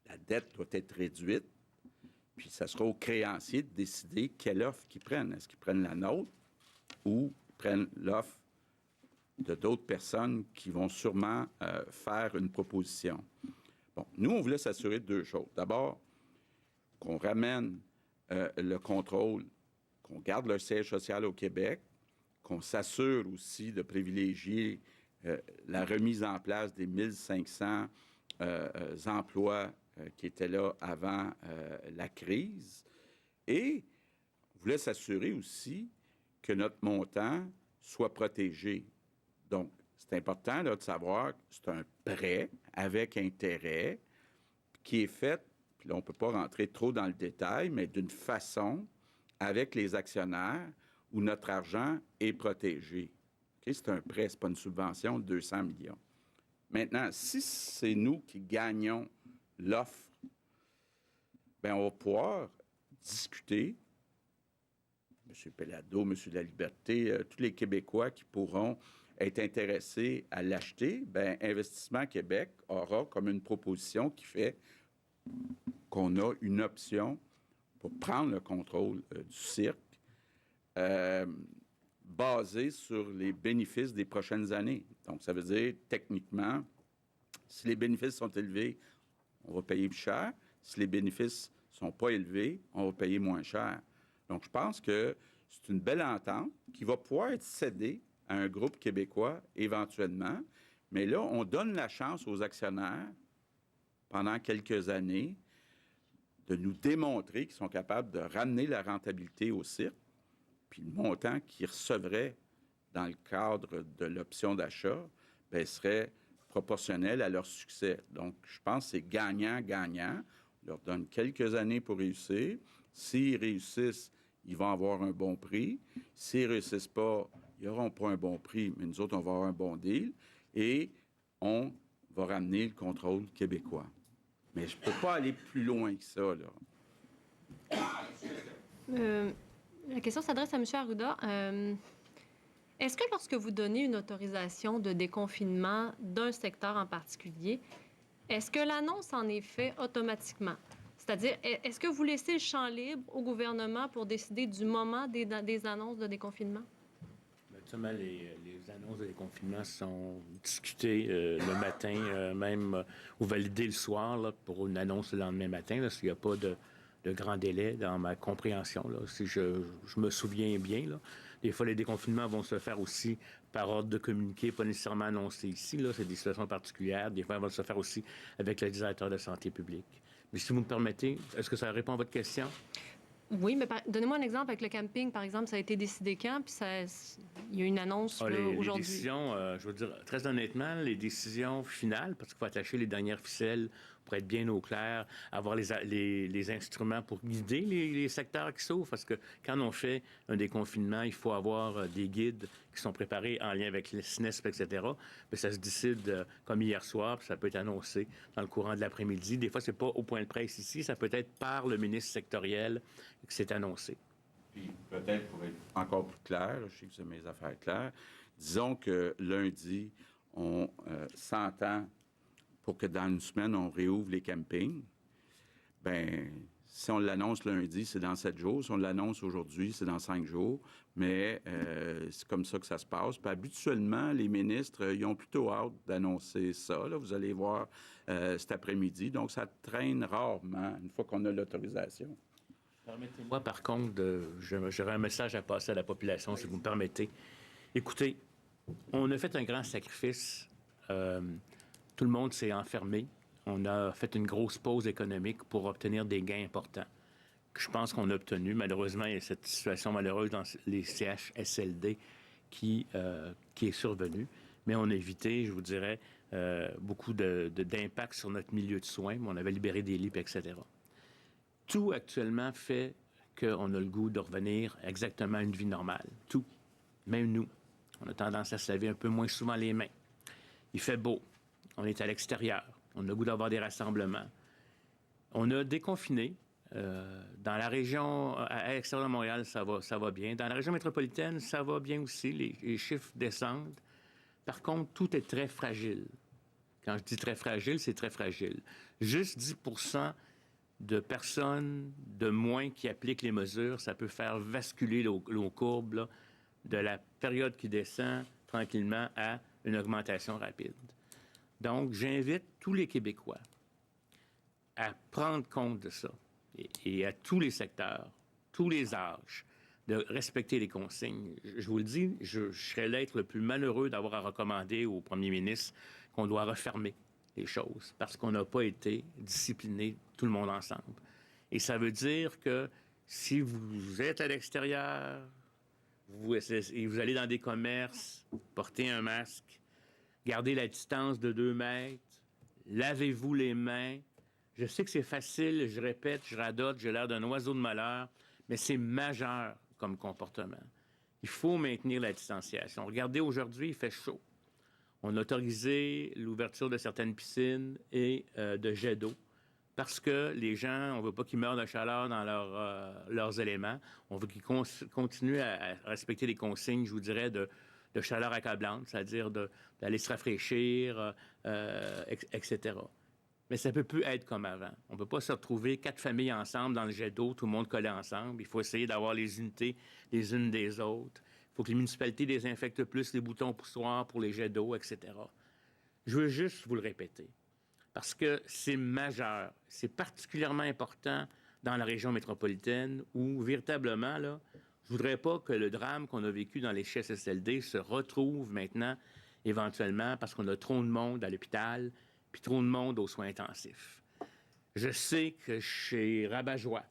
La dette doit être réduite. Puis, ça sera aux créanciers de décider quelle offre qu'ils prennent. Est-ce qu'ils prennent la nôtre ou prennent l'offre de d'autres personnes qui vont sûrement faire une proposition? Bon, nous, on voulait s'assurer de 2 choses. D'abord, qu'on ramène le contrôle, qu'on garde le siège social au Québec, qu'on s'assure aussi de privilégier la remise en place des 1500 emplois qui étaient là avant la crise. Et on voulait s'assurer aussi que notre montant soit protégé. Donc, c'est important là, de savoir que c'est un prêt avec intérêt qui est fait, puis là, on ne peut pas rentrer trop dans le détail, mais d'une façon avec les actionnaires où notre argent est protégé. Okay? C'est un prêt, ce n'est pas une subvention de 200 millions. Maintenant, si c'est nous qui gagnons l'offre, bien, on va pouvoir discuter, M. Pellado, M. Laliberté, tous les Québécois qui pourront être intéressés à l'acheter, bien, Investissement Québec aura comme une proposition qui fait qu'on a une option pour prendre le contrôle du cirque basée sur les bénéfices des prochaines années. Donc, ça veut dire, techniquement, si les bénéfices sont élevés, on va payer plus cher. Si les bénéfices ne sont pas élevés, on va payer moins cher. Donc, je pense que c'est une belle entente qui va pouvoir être cédée à un groupe québécois éventuellement. Mais là, on donne la chance aux actionnaires pendant quelques années de nous démontrer qu'ils sont capables de ramener la rentabilité au cirque, puis le montant qu'ils recevraient dans le cadre de l'option d'achat serait proportionnel à leur succès. Donc, je pense que c'est gagnant-gagnant. On leur donne quelques années pour réussir. S'ils réussissent, ils vont avoir un bon prix. S'ils ne réussissent pas, ils n'auront pas un bon prix, mais nous autres, on va avoir un bon deal. Et on va ramener le contrôle québécois. Mais je ne peux pas aller plus loin que ça, là. La question s'adresse à M. Arruda. Est-ce que lorsque vous donnez une autorisation de déconfinement d'un secteur en particulier, est-ce que l'annonce en est faite automatiquement? C'est-à-dire, est-ce que vous laissez le champ libre au gouvernement pour décider du moment des annonces de déconfinement? Actuellement, les annonces de déconfinement sont discutées le matin, même ou validées le soir là, pour une annonce le lendemain matin, là, s'il n'y a pas de grand délai dans ma compréhension. Là, si je me souviens bien, là. Des fois, les déconfinements vont se faire aussi par ordre de communiqué, pas nécessairement annoncé ici. Là, c'est des situations particulières. Des fois, elles vont se faire aussi avec le directeur de santé publique. Mais si vous me permettez, est-ce que ça répond à votre question? Oui, mais donnez-moi un exemple avec le camping, par exemple. Ça a été décidé quand? Puis il y a une annonce aujourd'hui. Les décisions, je veux dire, très honnêtement, les décisions finales, parce qu'il faut attacher les dernières ficelles pour être bien au clair, avoir les instruments pour guider les secteurs qui s'ouvrent. Parce que quand on fait un déconfinement, il faut avoir des guides qui sont préparés en lien avec le SNESP, etc. Mais ça se décide comme hier soir, puis ça peut être annoncé dans le courant de l'après-midi. Des fois, c'est pas au point de presse ici, ça peut être par le ministre sectoriel que c'est annoncé. Puis peut-être pour être encore plus clair, je sais que c'est mes affaires claires, disons que lundi, on s'entend pour que dans une semaine, on réouvre les campings. Bien, si on l'annonce lundi, c'est dans 7 jours. Si on l'annonce aujourd'hui, c'est dans 5 jours. Mais c'est comme ça que ça se passe. Puis habituellement, les ministres, ils ont plutôt hâte d'annoncer ça. Là. Vous allez voir cet après-midi. Donc, ça traîne rarement une fois qu'on a l'autorisation. Permettez-moi, par contre, j'aurais un message à passer à la population, si vous me permettez. Écoutez, on a fait un grand sacrifice. Tout le monde s'est enfermé. On a fait une grosse pause économique pour obtenir des gains importants que je pense qu'on a obtenus. Malheureusement, il y a cette situation malheureuse dans les CHSLD qui est survenue. Mais on a évité, je vous dirais, beaucoup d'impact sur notre milieu de soins. On avait libéré des lits, etc. Tout actuellement fait qu'on a le goût de revenir exactement à une vie normale. Tout. Même nous. On a tendance à se laver un peu moins souvent les mains. Il fait beau. On est à l'extérieur. On a le goût d'avoir des rassemblements. On a déconfiné. Dans la région, à l'extérieur de Montréal, ça va bien. Dans la région métropolitaine, ça va bien aussi. Les chiffres descendent. Par contre, tout est très fragile. Quand je dis très fragile, c'est très fragile. Juste 10% de personnes de moins qui appliquent les mesures, ça peut faire basculer nos courbes là, de la période qui descend tranquillement à une augmentation rapide. Donc, j'invite tous les Québécois à prendre compte de ça et à tous les secteurs, tous les âges, de respecter les consignes. Je vous le dis, je serais l'être le plus malheureux d'avoir à recommander au premier ministre qu'on doit refermer les choses parce qu'on n'a pas été disciplinés tout le monde ensemble. Et ça veut dire que si vous êtes à l'extérieur, vous allez dans des commerces, portez un masque, gardez la distance de 2 mètres, lavez-vous les mains. Je sais que c'est facile, je répète, je radote, j'ai l'air d'un oiseau de malheur, mais c'est majeur comme comportement. Il faut maintenir la distanciation. Regardez, aujourd'hui, il fait chaud. On a autorisé l'ouverture de certaines piscines et de jets d'eau parce que les gens, on ne veut pas qu'ils meurent de chaleur dans leurs éléments. On veut qu'ils continuent à respecter les consignes, je vous dirais, de chaleur accablante, c'est-à-dire d'aller se rafraîchir, etc. Mais ça ne peut plus être comme avant. On ne peut pas se retrouver 4 familles ensemble dans le jet d'eau, tout le monde collé ensemble. Il faut essayer d'avoir les unités les unes des autres. Il faut que les municipalités désinfectent plus les boutons poussoirs pour les jets d'eau, etc. Je veux juste vous le répéter, parce que c'est majeur. C'est particulièrement important dans la région métropolitaine où, véritablement, là, je ne voudrais pas que le drame qu'on a vécu dans les CHSLD se retrouve maintenant, éventuellement, parce qu'on a trop de monde à l'hôpital puis trop de monde aux soins intensifs. Je sais que chez Rabat-Joie,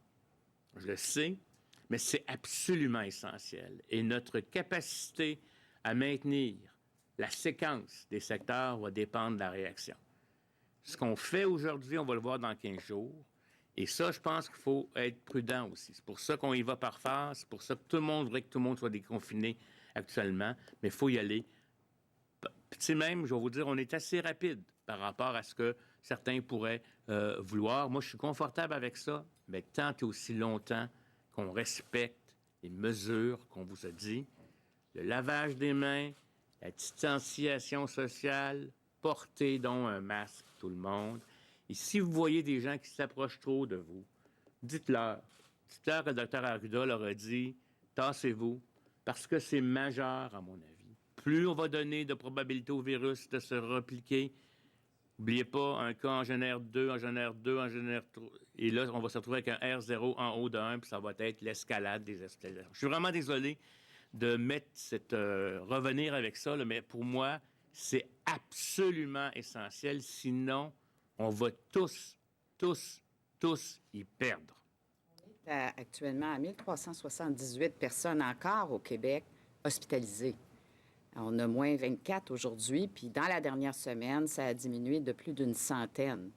je le sais, mais c'est absolument essentiel. Et notre capacité à maintenir la séquence des secteurs va dépendre de la réaction. Ce qu'on fait aujourd'hui, on va le voir dans 15 jours. Et ça, je pense qu'il faut être prudent aussi. C'est pour ça qu'on y va par phase. C'est pour ça que tout le monde voudrait que tout le monde soit déconfiné actuellement. Mais il faut y aller. Tu sais, même, je vais vous dire, on est assez rapide par rapport à ce que certains pourraient vouloir. Moi, je suis confortable avec ça, mais tant et aussi longtemps qu'on respecte les mesures qu'on vous a dit, le lavage des mains, la distanciation sociale, portez donc un masque, tout le monde. Et si vous voyez des gens qui s'approchent trop de vous, dites-leur. Dites-leur que le docteur Arruda leur a dit « tassez-vous », parce que c'est majeur, à mon avis. Plus on va donner de probabilité au virus de se repliquer, n'oubliez pas, un cas en génère 2, en génère 2, en génère 3. Et là, on va se retrouver avec un R0 en haut de 1, puis ça va être l'escalade des hospitalisations. Je suis vraiment désolé de mettre revenir avec ça, là, mais pour moi, c'est absolument essentiel. Sinon, on va tous y perdre. On est actuellement à 1378 personnes encore au Québec hospitalisées. On a moins 24 aujourd'hui, puis dans la dernière semaine, ça a diminué de plus d'une centaine,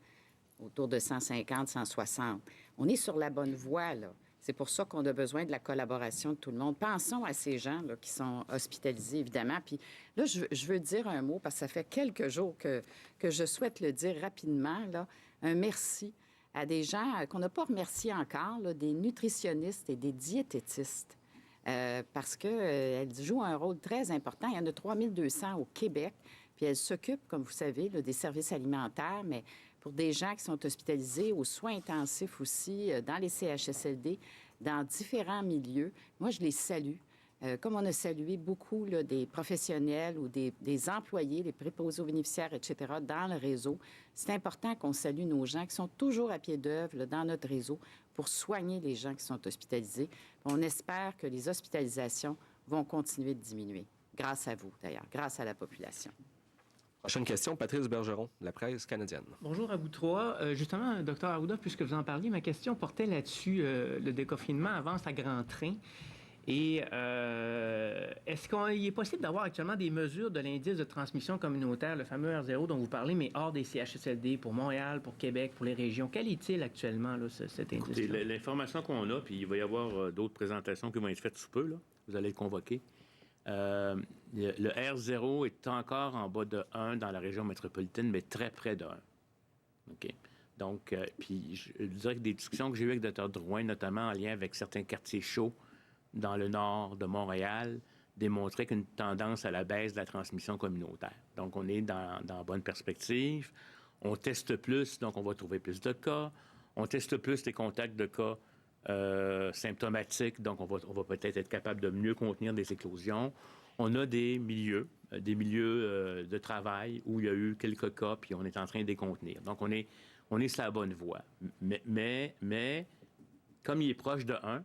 autour de 150, 160. On est sur la bonne voie, là. C'est pour ça qu'on a besoin de la collaboration de tout le monde. Pensons à ces gens là, qui sont hospitalisés, évidemment. Puis là, je veux dire un mot, parce que ça fait quelques jours que je souhaite le dire rapidement, là. Un merci à des gens qu'on n'a pas remerciés encore, là, des nutritionnistes et des diététistes. Parce qu'elles jouent un rôle très important. Il y en a 3200 au Québec, puis elles s'occupent, comme vous savez, là, des services alimentaires, mais pour des gens qui sont hospitalisés aux soins intensifs aussi, dans les CHSLD, dans différents milieux. Moi, je les salue. Comme on a salué beaucoup là, des professionnels ou des employés, les préposés aux bénéficiaires, etc., dans le réseau, c'est important qu'on salue nos gens qui sont toujours à pied d'œuvre là, dans notre réseau pour soigner les gens qui sont hospitalisés. On espère que les hospitalisations vont continuer de diminuer, grâce à vous d'ailleurs, grâce à la population. Prochaine question, Patrice Bergeron, La Presse canadienne. Bonjour à vous trois. Justement, Dr Arruda, puisque vous en parliez, ma question portait là-dessus. Le déconfinement avance à grands trains. Et est-ce qu'il est possible d'avoir actuellement des mesures de l'indice de transmission communautaire, le fameux R0 dont vous parlez, mais hors des CHSLD, pour Montréal, pour Québec, pour les régions? Quel est-il actuellement, là, cet indice? L'information qu'on a, puis il va y avoir d'autres présentations qui vont être faites sous peu, là. Vous allez le convoquer. Le R0 est encore en bas de 1 dans la région métropolitaine, mais très près de 1. OK? Donc, puis je dirais que des discussions que j'ai eues avec le Dr Drouin, notamment en lien avec certains quartiers chauds dans le nord de Montréal, démontraient qu'une tendance à la baisse de la transmission communautaire. Donc, on est dans bonne perspective. On teste plus, donc on va trouver plus de cas. On teste plus les contacts de cas symptomatiques, donc on va peut-être être capable de mieux contenir des éclosions. On a des milieux de travail où il y a eu quelques cas, puis on est en train de les contenir. Donc, on est sur la bonne voie. Mais comme il est proche de 1,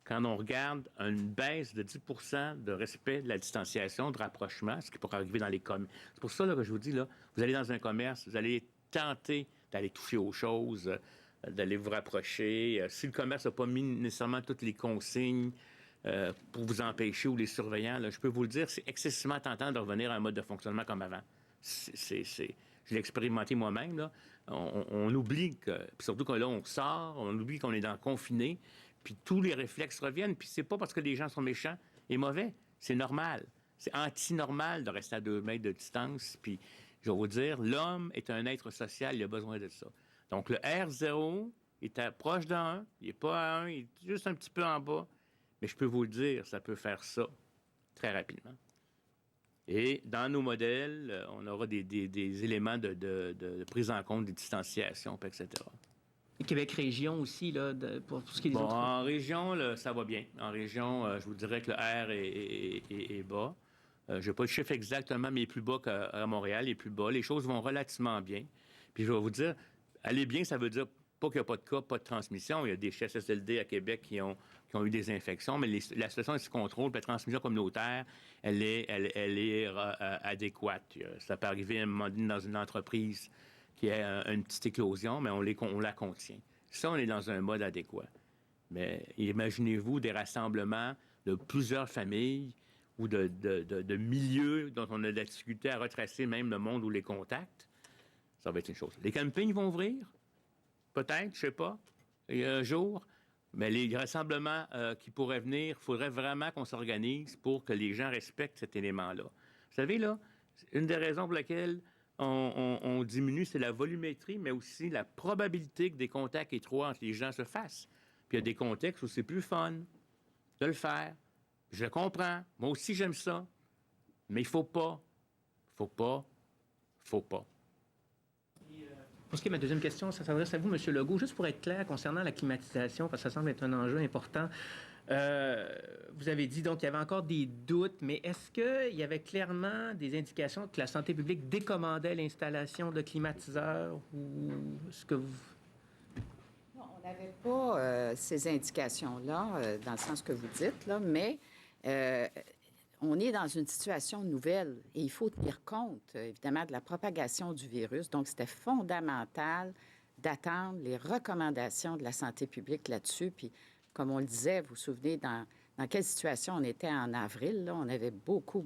quand on regarde une baisse de 10 % de respect de la distanciation, de rapprochement, ce qui pourrait arriver dans les commerces. C'est pour ça là, que je vous dis, là, vous allez dans un commerce, vous allez tenter d'aller toucher aux choses, d'aller vous rapprocher. Si le commerce n'a pas mis nécessairement toutes les consignes pour vous empêcher ou les surveillants, là, je peux vous le dire, c'est excessivement tentant de revenir à un mode de fonctionnement comme avant. Je l'ai expérimenté moi-même. Là. On oublie que, puis surtout que là, on sort, on oublie qu'on est dans confiné, puis tous les réflexes reviennent. Puis c'est pas parce que les gens sont méchants et mauvais, c'est normal. C'est anti-normal de rester à 2 mètres de distance. Puis je vais vous dire, l'homme est un être social, il a besoin de ça. Donc le R0 est proche de 1, il n'est pas à 1, il est juste un petit peu en bas. Mais je peux vous le dire, ça peut faire ça très rapidement. Et dans nos modèles, on aura des éléments de prise en compte des distanciations, etc. Et Québec région aussi, là, pour tout ce qui est des autres... En région, là, ça va bien. En région, je vous dirais que le R est bas. Je n'ai pas le chiffre exactement, mais il est plus bas qu'à Montréal, il est plus bas. Les choses vont relativement bien. Puis je vais vous dire, aller bien, ça veut dire Pas qu'il n'y a pas de cas, pas de transmission. Il y a des CHSLD à Québec qui ont eu des infections, mais la situation est sous contrôle. Puis la transmission communautaire, elle est adéquate. Ça peut arriver à un moment donné dans une entreprise qui a une petite éclosion, mais on la contient. Ça, on est dans un mode adéquat. Mais imaginez-vous des rassemblements de plusieurs familles ou de milieux dont on a de la difficulté à retracer même le monde ou les contacts. Ça va être une chose. Les campings vont ouvrir? Peut-être, je sais pas. Il y a un jour. Mais les rassemblements qui pourraient venir, il faudrait vraiment qu'on s'organise pour que les gens respectent cet élément-là. Vous savez, là, une des raisons pour lesquelles on diminue, c'est la volumétrie, mais aussi la probabilité que des contacts étroits entre les gens se fassent. Puis il y a des contextes où c'est plus fun de le faire. Je comprends. Moi aussi, j'aime ça. Mais il faut pas. Faut pas. Pour ce qui est de ma deuxième question, ça s'adresse à vous, M. Legault. Juste pour être clair concernant la climatisation, parce que ça semble être un enjeu important. Vous avez dit donc qu'il y avait encore des doutes, mais est-ce qu'il y avait clairement des indications que la santé publique décommandait l'installation de climatiseurs ou ce que vous... Non, on n'avait pas ces indications-là, dans le sens que vous dites, là, mais on est dans une situation nouvelle et il faut tenir compte, évidemment, de la propagation du virus. Donc, c'était fondamental d'attendre les recommandations de la santé publique là-dessus. Puis, comme on le disait, vous vous souvenez dans quelle situation on était en avril, là, on avait beaucoup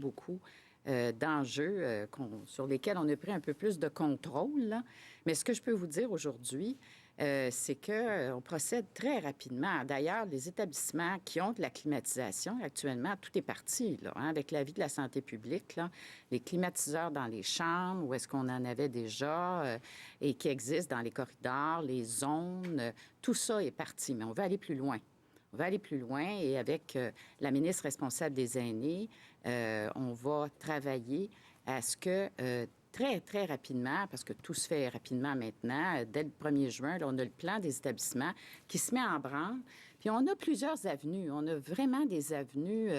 d'enjeux sur lesquels on a pris un peu plus de contrôle, là. Mais ce que je peux vous dire aujourd'hui, c'est qu'on procède très rapidement. D'ailleurs, les établissements qui ont de la climatisation, actuellement, tout est parti, là, hein, avec l'avis de la santé publique, là, les climatiseurs dans les chambres, où est-ce qu'on en avait déjà, et qui existent dans les corridors, les zones, tout ça est parti. Mais on veut aller plus loin. On va aller plus loin et avec la ministre responsable des aînés, on va travailler à ce que très rapidement, parce que tout se fait rapidement maintenant, dès le 1er juin, là, on a le plan des établissements qui se met en branle. Puis on a plusieurs avenues. On a vraiment des avenues,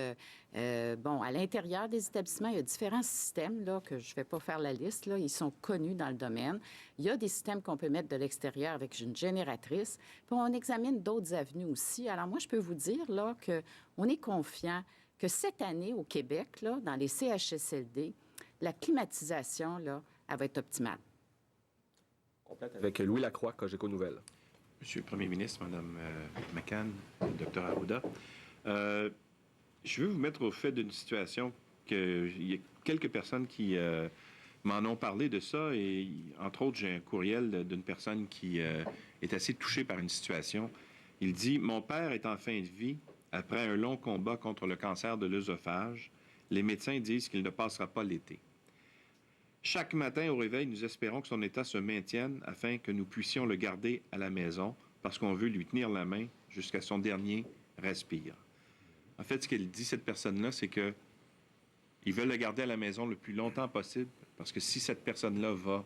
à l'intérieur des établissements, il y a différents systèmes, là, que je ne vais pas faire la liste, là, ils sont connus dans le domaine. Il y a des systèmes qu'on peut mettre de l'extérieur avec une génératrice. Puis on examine d'autres avenues aussi. Alors moi, je peux vous dire, là, qu'on est confiant que cette année, au Québec, là, dans les CHSLD, la climatisation, là, elle va être optimale. Complète avec Louis Lacroix, Cogeco Nouvelles. Monsieur le Premier ministre, Mme McCann, Dr Arruda, je veux vous mettre au fait d'une situation qu'il y a quelques personnes qui m'en ont parlé de ça et, entre autres, j'ai un courriel d'une personne qui est assez touchée par une situation. Il dit « Mon père est en fin de vie après un long combat contre le cancer de l'œsophage. Les médecins disent qu'il ne passera pas l'été. Chaque matin au réveil, nous espérons que son état se maintienne afin que nous puissions le garder à la maison parce qu'on veut lui tenir la main jusqu'à son dernier respire. » En fait, ce qu'elle dit, cette personne-là, c'est que ils veulent le garder à la maison le plus longtemps possible parce que si cette personne-là va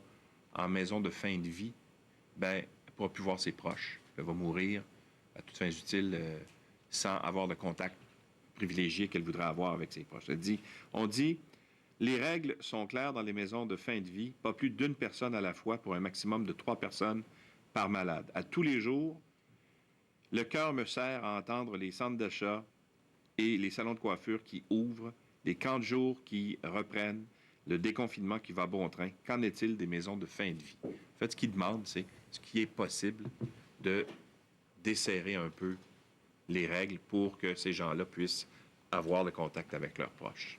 en maison de fin de vie, bien, elle ne pourra plus voir ses proches. Elle va mourir à toutes fins utiles sans avoir de contact privilégié qu'elle voudrait avoir avec ses proches. On dit, les règles sont claires dans les maisons de fin de vie, pas plus d'une personne à la fois pour un maximum de 3 personnes par malade. À tous les jours, le cœur me serre à entendre les centres d'achat et les salons de coiffure qui ouvrent, les camps de jour qui reprennent, le déconfinement qui va bon train. Qu'en est-il des maisons de fin de vie? En fait, ce qu'ils demandent, c'est ce qui est possible de desserrer un peu les règles pour que ces gens-là puissent avoir le contact avec leurs proches.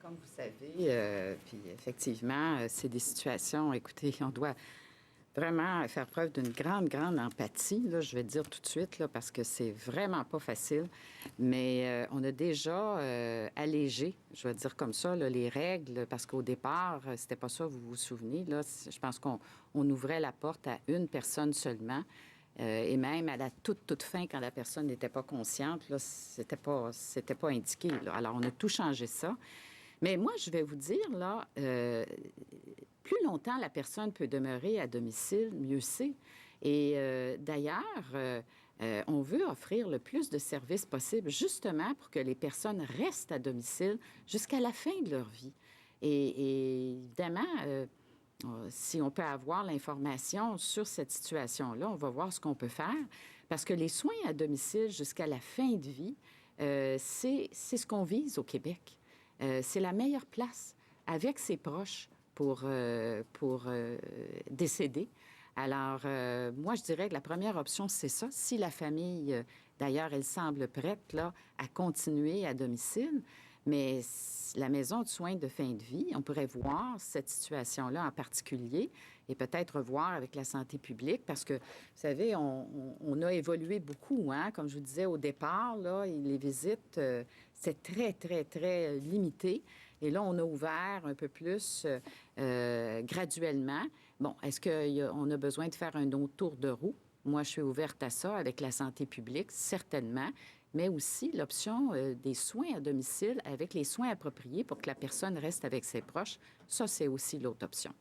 Comme vous savez, puis effectivement, c'est des situations, écoutez, on doit vraiment faire preuve d'une grande empathie, là, je vais dire tout de suite, là, parce que c'est vraiment pas facile. Mais on a déjà allégé, je vais dire comme ça, là, les règles, parce qu'au départ, c'était pas ça, vous vous souvenez, là, je pense qu'on ouvrait la porte à une personne seulement. Et même à la toute fin, quand la personne n'était pas consciente, là, c'était pas indiqué, là. Alors, on a tout changé ça. Mais moi, je vais vous dire, là, plus longtemps la personne peut demeurer à domicile, mieux c'est. Et d'ailleurs, on veut offrir le plus de services possible, justement pour que les personnes restent à domicile jusqu'à la fin de leur vie. Et évidemment, si on peut avoir l'information sur cette situation-là, on va voir ce qu'on peut faire. Parce que les soins à domicile jusqu'à la fin de vie, c'est ce qu'on vise au Québec. C'est la meilleure place avec ses proches pour décéder. Alors, moi, je dirais que la première option, c'est ça. Si la famille, d'ailleurs, elle semble prête là, à continuer à domicile, mais la maison de soins de fin de vie, on pourrait voir cette situation-là en particulier et peut-être voir avec la santé publique parce que, vous savez, on a évolué beaucoup, hein? Comme je vous disais au départ, là, les visites, c'est très, très, très limité. Et là, on a ouvert un peu plus graduellement. Bon, est-ce qu'on a besoin de faire un autre tour de roue? Moi, je suis ouverte à ça avec la santé publique, certainement, mais aussi l'option des soins à domicile avec les soins appropriés pour que la personne reste avec ses proches. Ça, c'est aussi l'autre option.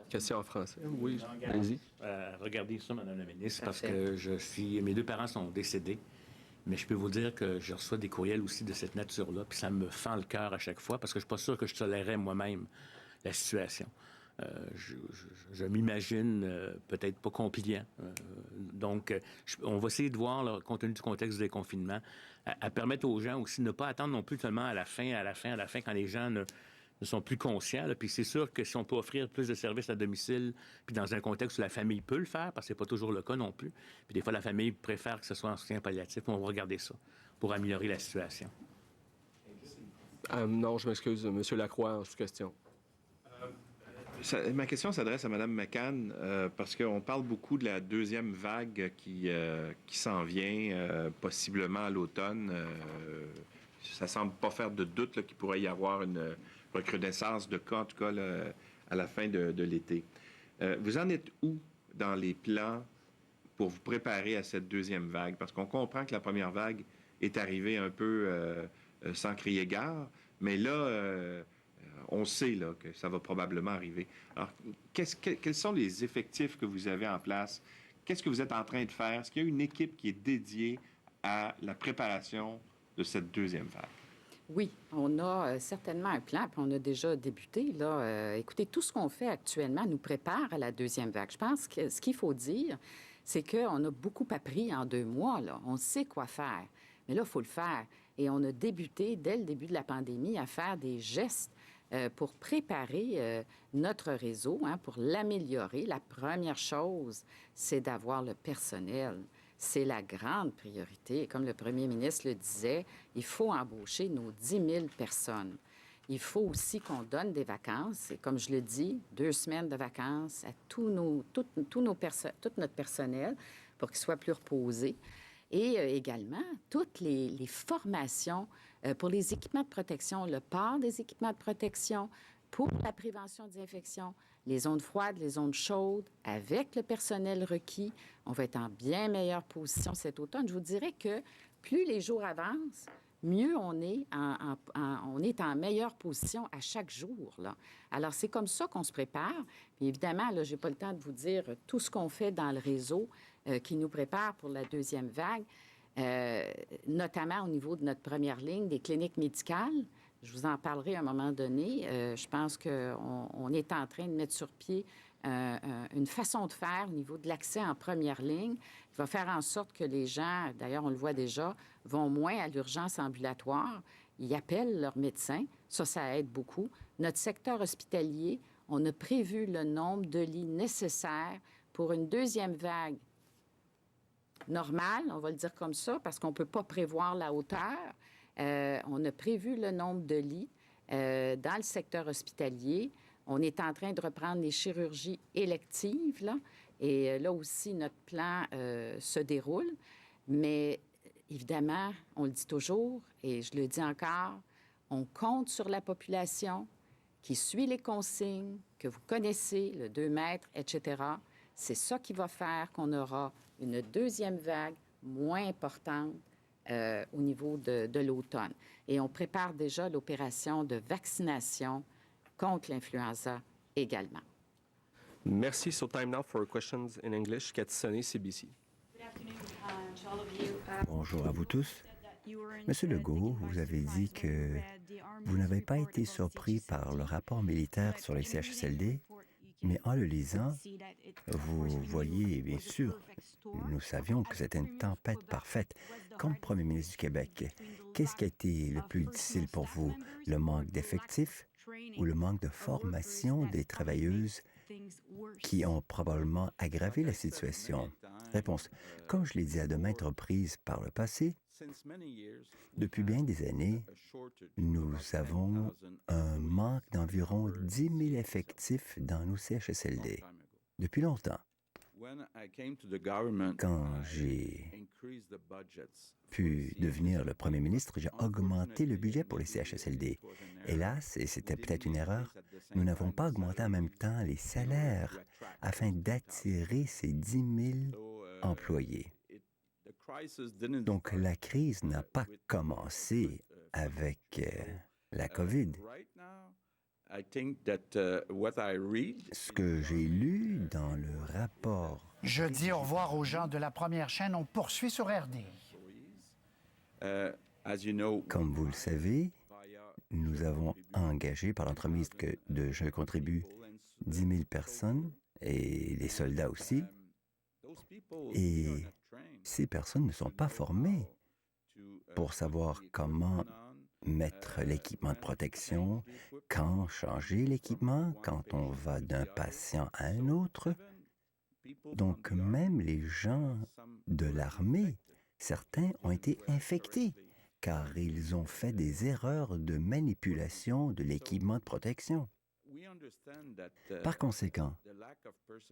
Question en français. Oui, allez-y. Regardez ça, Mme la ministre, parce que mes 2 parents sont décédés. Mais je peux vous dire que je reçois des courriels aussi de cette nature-là, puis ça me fend le cœur à chaque fois, parce que je ne suis pas sûr que je tolérerais moi-même la situation. Je m'imagine peut-être pas compliant. Donc, on va essayer de voir, là, compte tenu du contexte du déconfinement, à permettre aux gens aussi de ne pas attendre non plus seulement à la fin, quand les gens ne sont plus conscients. Là. Puis c'est sûr que si on peut offrir plus de services à domicile, puis dans un contexte où la famille peut le faire, parce que c'est pas toujours le cas non plus, puis des fois la famille préfère que ce soit en soutien palliatif, on va regarder ça pour améliorer la situation. Non, je m'excuse, M. Lacroix, en sous-question. Ma question s'adresse à Mme McCann parce qu'on parle beaucoup de la deuxième vague qui s'en vient, possiblement à l'automne. Ça semble pas faire de doute qu'il pourrait y avoir une recrudescence de cas, en tout cas, là, à la fin de l'été. Vous en êtes où dans les plans pour vous préparer à cette deuxième vague? Parce qu'on comprend que la première vague est arrivée un peu sans crier gare, mais là, on sait là, que ça va probablement arriver. Alors, quels sont les effectifs que vous avez en place? Qu'est-ce que vous êtes en train de faire? Est-ce qu'il y a une équipe qui est dédiée à la préparation de cette deuxième vague? Oui, on a certainement un plan, puis on a déjà débuté. Là, écoutez, tout ce qu'on fait actuellement nous prépare à la deuxième vague. Je pense que ce qu'il faut dire, c'est qu'on a beaucoup appris en 2 mois. Là. On sait quoi faire, mais là, il faut le faire. Et on a débuté, dès le début de la pandémie, à faire des gestes pour préparer notre réseau, hein, pour l'améliorer. La première chose, c'est d'avoir le personnel. C'est la grande priorité. Comme le premier ministre le disait, il faut embaucher nos 10 000 personnes. Il faut aussi qu'on donne des vacances. Et comme je le dis, 2 semaines de vacances à tout notre personnel pour qu'il soit plus reposé. Et également, toutes les formations pour les équipements de protection, le port des équipements de protection, pour la prévention des infections, les zones froides, les zones chaudes, avec le personnel requis. On va être en bien meilleure position cet automne. Je vous dirais que plus les jours avancent, mieux on est en meilleure position à chaque jour. Là. Alors, c'est comme ça qu'on se prépare. Puis évidemment, là, je n'ai pas le temps de vous dire tout ce qu'on fait dans le réseau qui nous prépare pour la deuxième vague, notamment au niveau de notre première ligne des cliniques médicales. Je vous en parlerai à un moment donné. Je pense qu'on est en train de mettre sur pied une façon de faire au niveau de l'accès en première ligne qui va faire en sorte que les gens, d'ailleurs on le voit déjà, vont moins à l'urgence ambulatoire. Ils appellent leur médecin. Ça aide beaucoup. Notre secteur hospitalier, on a prévu le nombre de lits nécessaires pour une deuxième vague normale, on va le dire comme ça, parce qu'on ne peut pas prévoir la hauteur. On a prévu le nombre de lits dans le secteur hospitalier. On est en train de reprendre les chirurgies électives, là, et là aussi, notre plan se déroule. Mais évidemment, on le dit toujours, et je le dis encore, on compte sur la population qui suit les consignes, que vous connaissez, le 2 mètres, etc. C'est ça qui va faire qu'on aura une deuxième vague moins importante au niveau de l'automne. Et on prépare déjà l'opération de vaccination contre l'influenza également. Merci. So time now for questions in English. Cathy Sonnet, CBC. Bonjour à vous tous. Monsieur Legault, vous avez dit que vous n'avez pas été surpris par le rapport militaire sur les CHSLD Mais en le lisant, vous voyez, bien sûr, nous savions que c'était une tempête parfaite. Comme Premier ministre du Québec, qu'est-ce qui a été le plus difficile pour vous? Le manque d'effectifs ou le manque de formation des travailleuses qui ont probablement aggravé la situation? Réponse. Comme je l'ai dit à de maintes reprises par le passé, depuis bien des années, nous avons un manque d'environ 10 000 effectifs dans nos CHSLD. Depuis longtemps. Quand j'ai pu devenir le premier ministre, j'ai augmenté le budget pour les CHSLD. Hélas, et c'était peut-être une erreur, nous n'avons pas augmenté en même temps les salaires afin d'attirer ces 10 000 employés. Donc, la crise n'a pas commencé avec la COVID. Ce que j'ai lu dans le rapport... Je dis au revoir aux gens de la première chaîne. On poursuit sur RD. Comme vous le savez, nous avons engagé par l'entremise de Je contribue 10 000 personnes et les soldats aussi. Et ces personnes ne sont pas formées pour savoir comment mettre l'équipement de protection, quand changer l'équipement, quand on va d'un patient à un autre. Donc, même les gens de l'armée, certains ont été infectés car ils ont fait des erreurs de manipulation de l'équipement de protection. Par conséquent,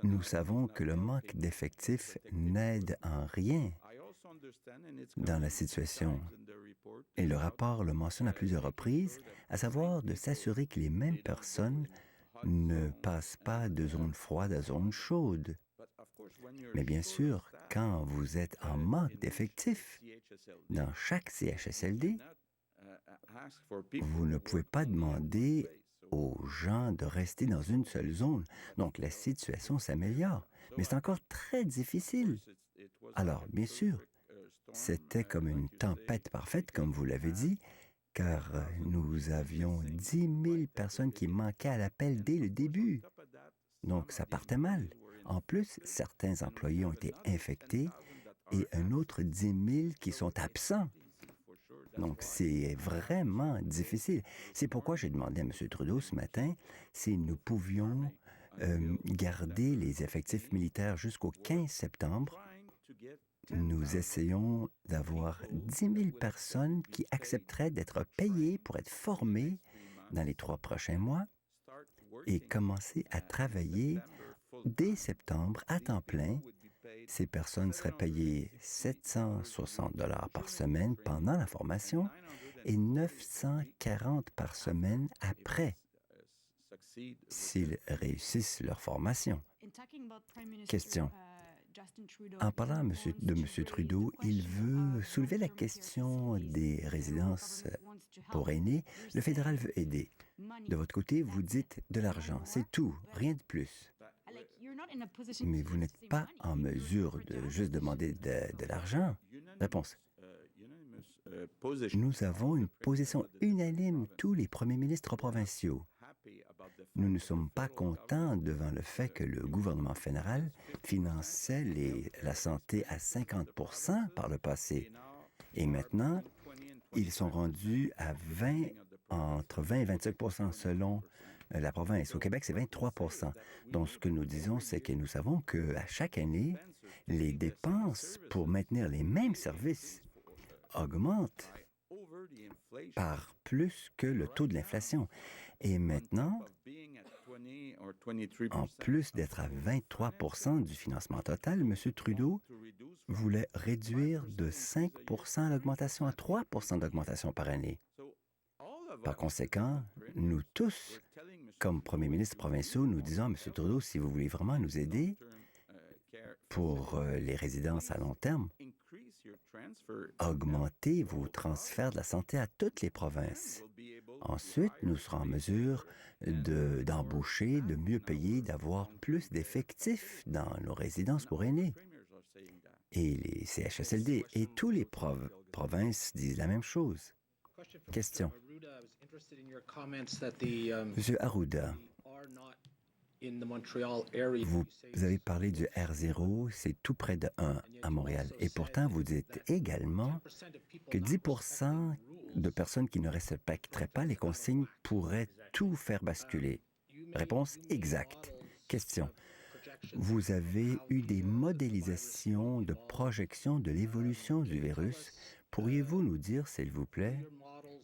nous savons que le manque d'effectifs n'aide en rien dans la situation. Et le rapport le mentionne à plusieurs reprises, à savoir de s'assurer que les mêmes personnes ne passent pas de zone froide à zone chaude. Mais bien sûr, quand vous êtes en manque d'effectifs dans chaque CHSLD, vous ne pouvez pas demander aux gens de rester dans une seule zone. Donc, la situation s'améliore, mais c'est encore très difficile. Alors, bien sûr, c'était comme une tempête parfaite, comme vous l'avez dit, car nous avions 10 000 personnes qui manquaient à l'appel dès le début. Donc, ça partait mal. En plus, certains employés ont été infectés et un autre 10 000 qui sont absents. Donc, c'est vraiment difficile. C'est pourquoi j'ai demandé à M. Trudeau ce matin si nous pouvions garder les effectifs militaires jusqu'au 15 septembre. Nous essayons d'avoir 10 000 personnes qui accepteraient d'être payées pour être formées dans les 3 prochains mois et commencer à travailler dès septembre à temps plein. Ces personnes seraient payées 760 $ par semaine pendant la formation et 940 par semaine après, s'ils réussissent leur formation. Question. En parlant de M. Trudeau, il veut soulever la question des résidences pour aînés. Le fédéral veut aider. De votre côté, vous dites de l'argent. C'est tout, rien de plus. Mais vous n'êtes pas en mesure de juste demander de l'argent. Réponse. Nous avons une position unanime, tous les premiers ministres provinciaux. Nous ne sommes pas contents devant le fait que le gouvernement fédéral finançait la santé à 50 % par le passé. Et maintenant, ils sont rendus à entre 20 et 25 % selon la province. Au Québec, c'est 23 %. Donc, ce que nous disons, c'est que nous savons qu'à chaque année, les dépenses pour maintenir les mêmes services augmentent par plus que le taux de l'inflation. Et maintenant, en plus d'être à 23 % du financement total, M. Trudeau voulait réduire de 5 % l'augmentation à 3 % d'augmentation par année. Par conséquent, nous tous, comme premiers ministres provinciaux, nous disons à M. Trudeau, si vous voulez vraiment nous aider pour les résidences à long terme, augmentez vos transferts de la santé à toutes les provinces. Ensuite, nous serons en mesure d'embaucher, de mieux payer, d'avoir plus d'effectifs dans nos résidences pour aînés. Et les CHSLD et tous les provinces disent la même chose. Question. Monsieur Arruda, Vous avez parlé du R0, c'est tout près de 1 à Montréal. Et pourtant, vous dites également que 10 de personnes qui ne respecteraient pas les consignes pourraient tout faire basculer. Réponse exacte. Question. Vous avez eu des modélisations de projection de l'évolution du virus. Pourriez-vous nous dire, s'il vous plaît,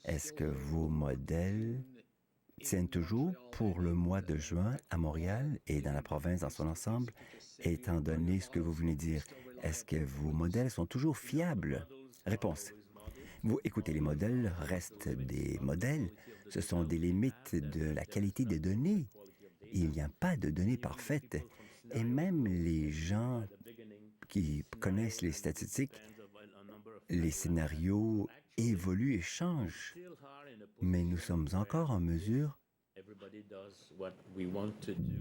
est-ce que vos modèles tiennent toujours pour le mois de juin à Montréal et dans la province dans son ensemble? Étant donné ce que vous venez de dire, est-ce que vos modèles sont toujours fiables? Réponse. Vous écoutez, les modèles restent des modèles. Ce sont des limites de la qualité des données. Il n'y a pas de données parfaites. Et même les gens qui connaissent les statistiques, les scénarios évoluent et changent. Mais nous sommes encore en mesure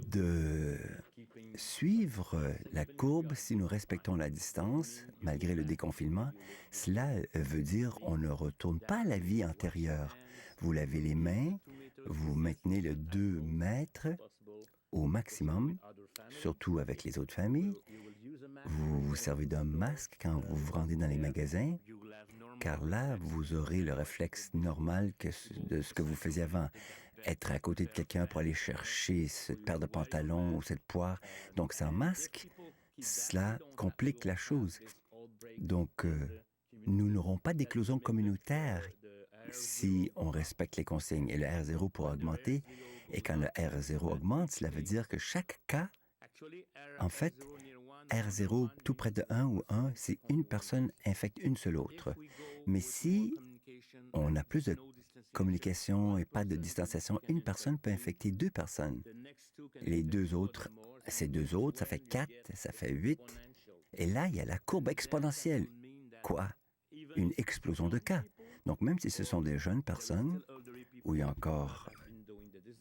de suivre la courbe si nous respectons la distance, malgré le déconfinement. Cela veut dire qu'on ne retourne pas à la vie antérieure. Vous lavez les mains, vous maintenez le 2 mètres au maximum, surtout avec les autres familles. Vous vous servez d'un masque quand vous vous rendez dans les magasins, car là, vous aurez le réflexe normal de ce que vous faisiez avant. Être à côté de quelqu'un pour aller chercher cette paire de pantalons ou cette poire. Donc, sans masque, cela complique la chose. Donc, nous n'aurons pas d'éclosion communautaire si on respecte les consignes. Et le R0 pourra augmenter. Et quand le R0 augmente, cela veut dire que chaque cas, en fait, R0 tout près de 1 ou 1, c'est une personne infecte une seule autre. Mais si on a plus de communication et pas de distanciation, une personne peut infecter 2 personnes. Les 2 autres, c'est 2 autres, ça fait 4, ça fait 8. Et là, il y a la courbe exponentielle. Quoi? Une explosion de cas. Donc, même si ce sont des jeunes personnes, où il y a encore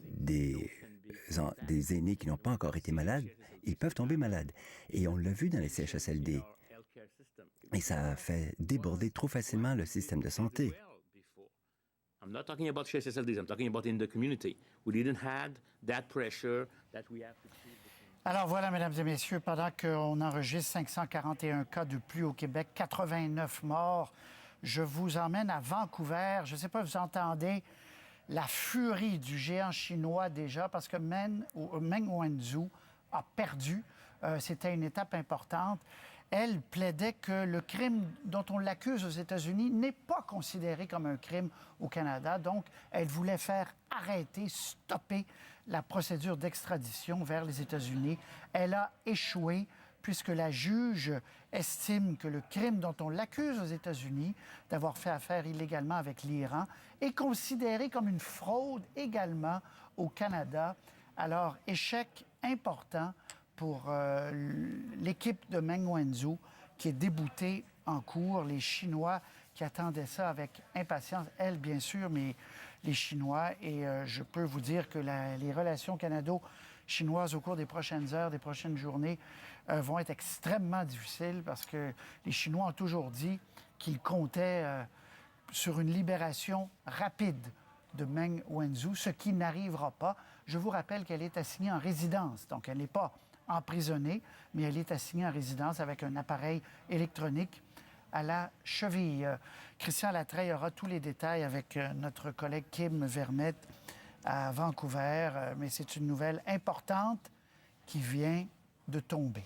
des aînés qui n'ont pas encore été malades, ils peuvent tomber malades. Et on l'a vu dans les CHSLD. Et ça a fait déborder trop facilement le système de santé. I'm not talking about CHSLDs, I'm talking about in the community. We didn't have that pressure that we have to see. Alors voilà, mesdames et messieurs, pendant qu'on enregistre 541 cas de plus au Québec, 89 morts, je vous emmène à Vancouver. Je ne sais pas, vous entendez la furie du géant chinois déjà, parce que Meng Wanzhou a perdu. C'était une étape importante. Elle plaidait que le crime dont on l'accuse aux États-Unis n'est pas considéré comme un crime au Canada. Donc, elle voulait faire arrêter, stopper la procédure d'extradition vers les États-Unis. Elle a échoué puisque la juge estime que le crime dont on l'accuse aux États-Unis, d'avoir fait affaire illégalement avec l'Iran, est considéré comme une fraude également au Canada. Alors, échec important pour l'équipe de Meng Wanzhou qui est déboutée en cours. Les Chinois qui attendaient ça avec impatience, elle, bien sûr, mais les Chinois. Et je peux vous dire que les relations canado-chinoises au cours des prochaines heures, des prochaines journées, vont être extrêmement difficiles parce que les Chinois ont toujours dit qu'ils comptaient sur une libération rapide de Meng Wanzhou, ce qui n'arrivera pas. Je vous rappelle qu'elle est assignée en résidence, donc elle n'est pas emprisonnée, mais elle est assignée en résidence avec un appareil électronique à la cheville. Christian Latreille aura tous les détails avec notre collègue Kim Vermette à Vancouver, mais c'est une nouvelle importante qui vient de tomber.